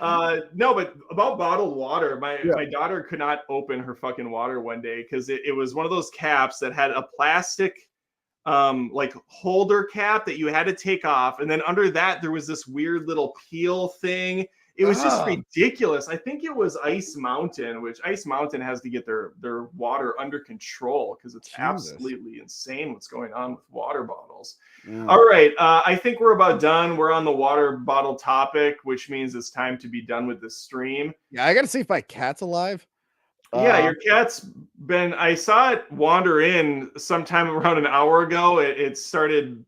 No, but about bottled water, my daughter could not open her fucking water one day because it was one of those caps that had a plastic like holder cap that you had to take off, and then under that there was this weird little peel thing. It was just ridiculous. I think it was Ice Mountain, which Ice Mountain has to get their water under control because it's absolutely insane what's going on with water bottles. All right, I think we're about done. We're on the water bottle topic, which means it's time to be done with this stream. Yeah, I gotta see if my cat's alive. Yeah, your cat's been. I saw it wander in sometime around an hour ago. It started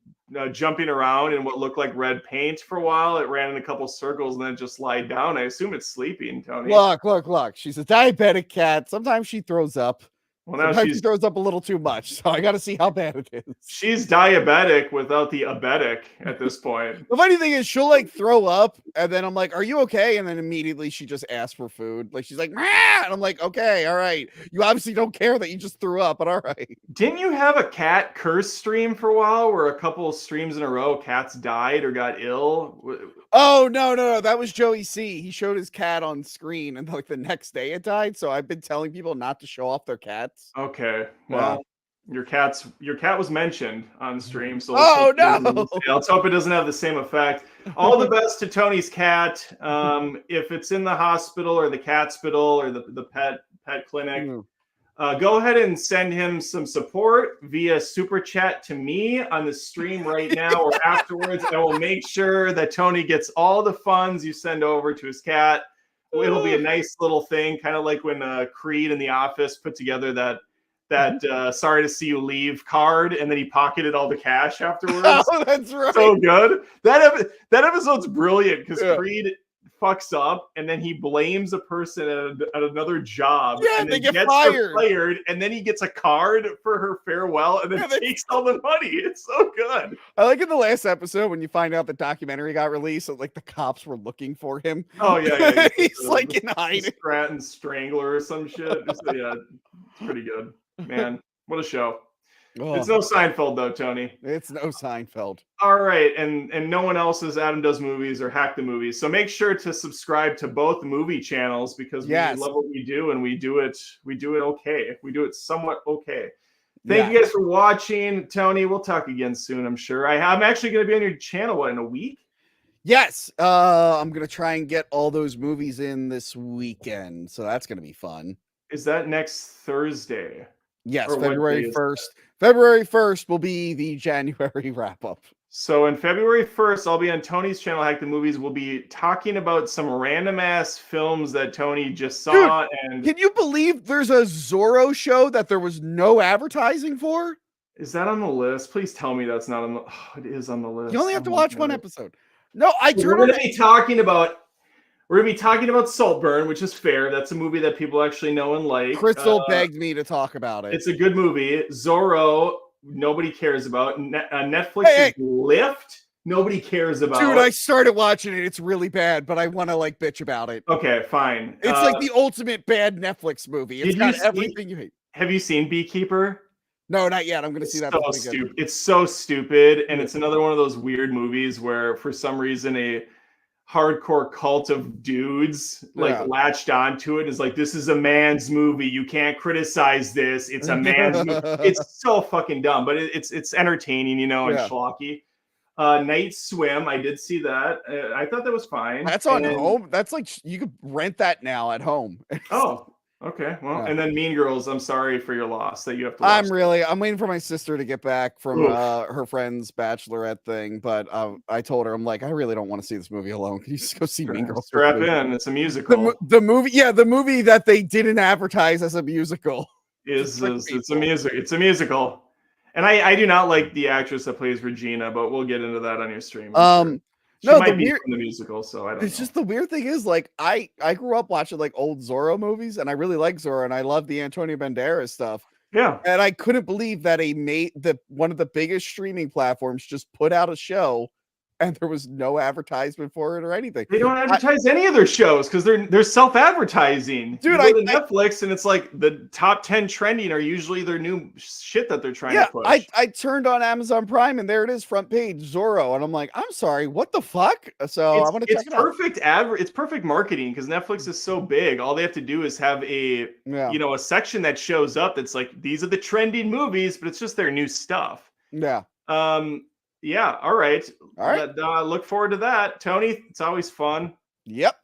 jumping around in what looked like red paint for a while. It ran in a couple circles and then just lied down. I assume it's sleeping, Tony. Look. She's a diabetic cat. Sometimes she throws up. Well, now Sometimes she throws up a little too much. So I got to see how bad it is. She's diabetic without the abetic at this point. The funny thing is she'll like throw up and then I'm like, "Are you okay?" And then immediately she just asks for food. Like she's like, "Mah!" And I'm like, "Okay, all right. You obviously don't care that you just threw up, but all right." Didn't you have a cat curse stream for a while where a couple of streams in a row cats died or got ill? Oh, no. That was Joey C. He showed his cat on screen and like the next day it died. So I've been telling people not to show off their cats. Okay. Well, your cat was mentioned on stream. So let's hope it doesn't have the same effect. All the best to Tony's cat. If it's in the hospital or the catspital or the pet clinic, go ahead and send him some support via super chat to me on the stream right now or afterwards. I will make sure that Tony gets all the funds you send over to his cat. It'll be a nice little thing, kind of like when Creed in The Office put together that sorry to see you leave card, and then he pocketed all the cash afterwards. Oh, that's right. So good. That episode's brilliant because Creed fucks up and then he blames a person at another job and then they get fired, and then he gets a card for her farewell and then takes all the money. It's so good. I like in the last episode when you find out the documentary got released and like the cops were looking for him. Oh yeah. He's like in hiding. Pratt Strangler or some shit. It's pretty good, man. What a show. Oh. It's no Seinfeld though, Tony. It's no Seinfeld. All right, and no one else's Adam Does Movies or Hack the Movies. So make sure to subscribe to both movie channels because we love what we do and we do it okay. We do it somewhat okay. Thank you guys for watching. Tony, we'll talk again soon, I'm sure. I'm actually going to be on your channel in a week? Yes. I'm going to try and get all those movies in this weekend. So that's going to be fun. Is that next Thursday? Yes, February 1st. February 1st will be the January wrap-up. So on February 1st, I'll be on Tony's channel, Hack the Movies. We'll be talking about some random-ass films that Tony just saw. Dude, and can you believe there's a Zorro show that there was no advertising for? Is that on the list? Please tell me that's not on the... Oh, it is on the list. You only have to watch one episode. No, We're going to be talking about Saltburn, which is fair. That's a movie that people actually know and like. Crystal begged me to talk about it. It's a good movie. Zorro, nobody cares about. Netflix's Lift, nobody cares about. Dude, I started watching it. It's really bad, but I want to like bitch about it. Okay, fine. It's like the ultimate bad Netflix movie. It's got everything you hate. Have you seen Beekeeper? No, not yet. I'm going to see that. So stupid. It's so stupid, and it's another one of those weird movies where, for some reason, a hardcore cult of dudes latched onto it. Is like, this is a man's movie. You can't criticize this. It's a man's movie. It's so fucking dumb, but it's entertaining, and schlocky. Night Swim, I did see that. I thought that was fine. That's on home. That's like you could rent that now at home. Oh. Okay, well, and then Mean Girls, I'm sorry for your loss that you have to watch. I'm waiting for my sister to get back from her friend's bachelorette thing, but I told her, I'm like, I really don't want to see this movie alone. Can you just go see Mean Girls? Strap in, it's a musical. The movie that they didn't advertise as a musical. It's a music. It's a musical. And I do not like the actress that plays Regina, but we'll get into that on your stream. I'm sure. She might be from the musical, so I don't know. It's just the weird thing is, like, I grew up watching like old Zorro movies, and I really like Zorro, and I love the Antonio Banderas stuff. Yeah. And I couldn't believe that one of the biggest streaming platforms just put out a show and there was no advertisement for it or anything. They don't advertise any of their shows because they're self-advertising. Dude, you go to Netflix and it's like the top 10 trending are usually their new shit that they're trying to push. I turned on Amazon Prime and there it is, front page, Zorro, and I'm like, I'm sorry, what the fuck? So I want to check it out. It's perfect marketing because Netflix is so big. All they have to do is have a a section that shows up that's like, these are the trending movies, but it's just their new stuff. Yeah. Yeah. All right. Look forward to that, Tony. It's always fun. Yep.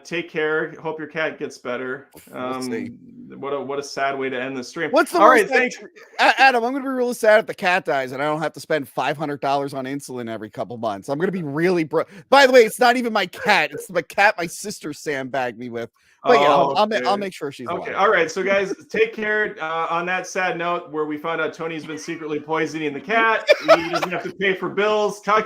Take care. Hope your cat gets better. What a sad way to end the stream. What's the worst? Thanks, Adam. I'm gonna be really sad if the cat dies and I don't have to spend $500 on insulin every couple months. I'm gonna be really broke. By the way, it's not even my cat. It's the cat my sister sandbagged me with. But I'll make sure she's okay. alive. All right. So guys, take care. On that sad note, where we found out Tony's been secretly poisoning the cat, he doesn't have to pay for bills. Talk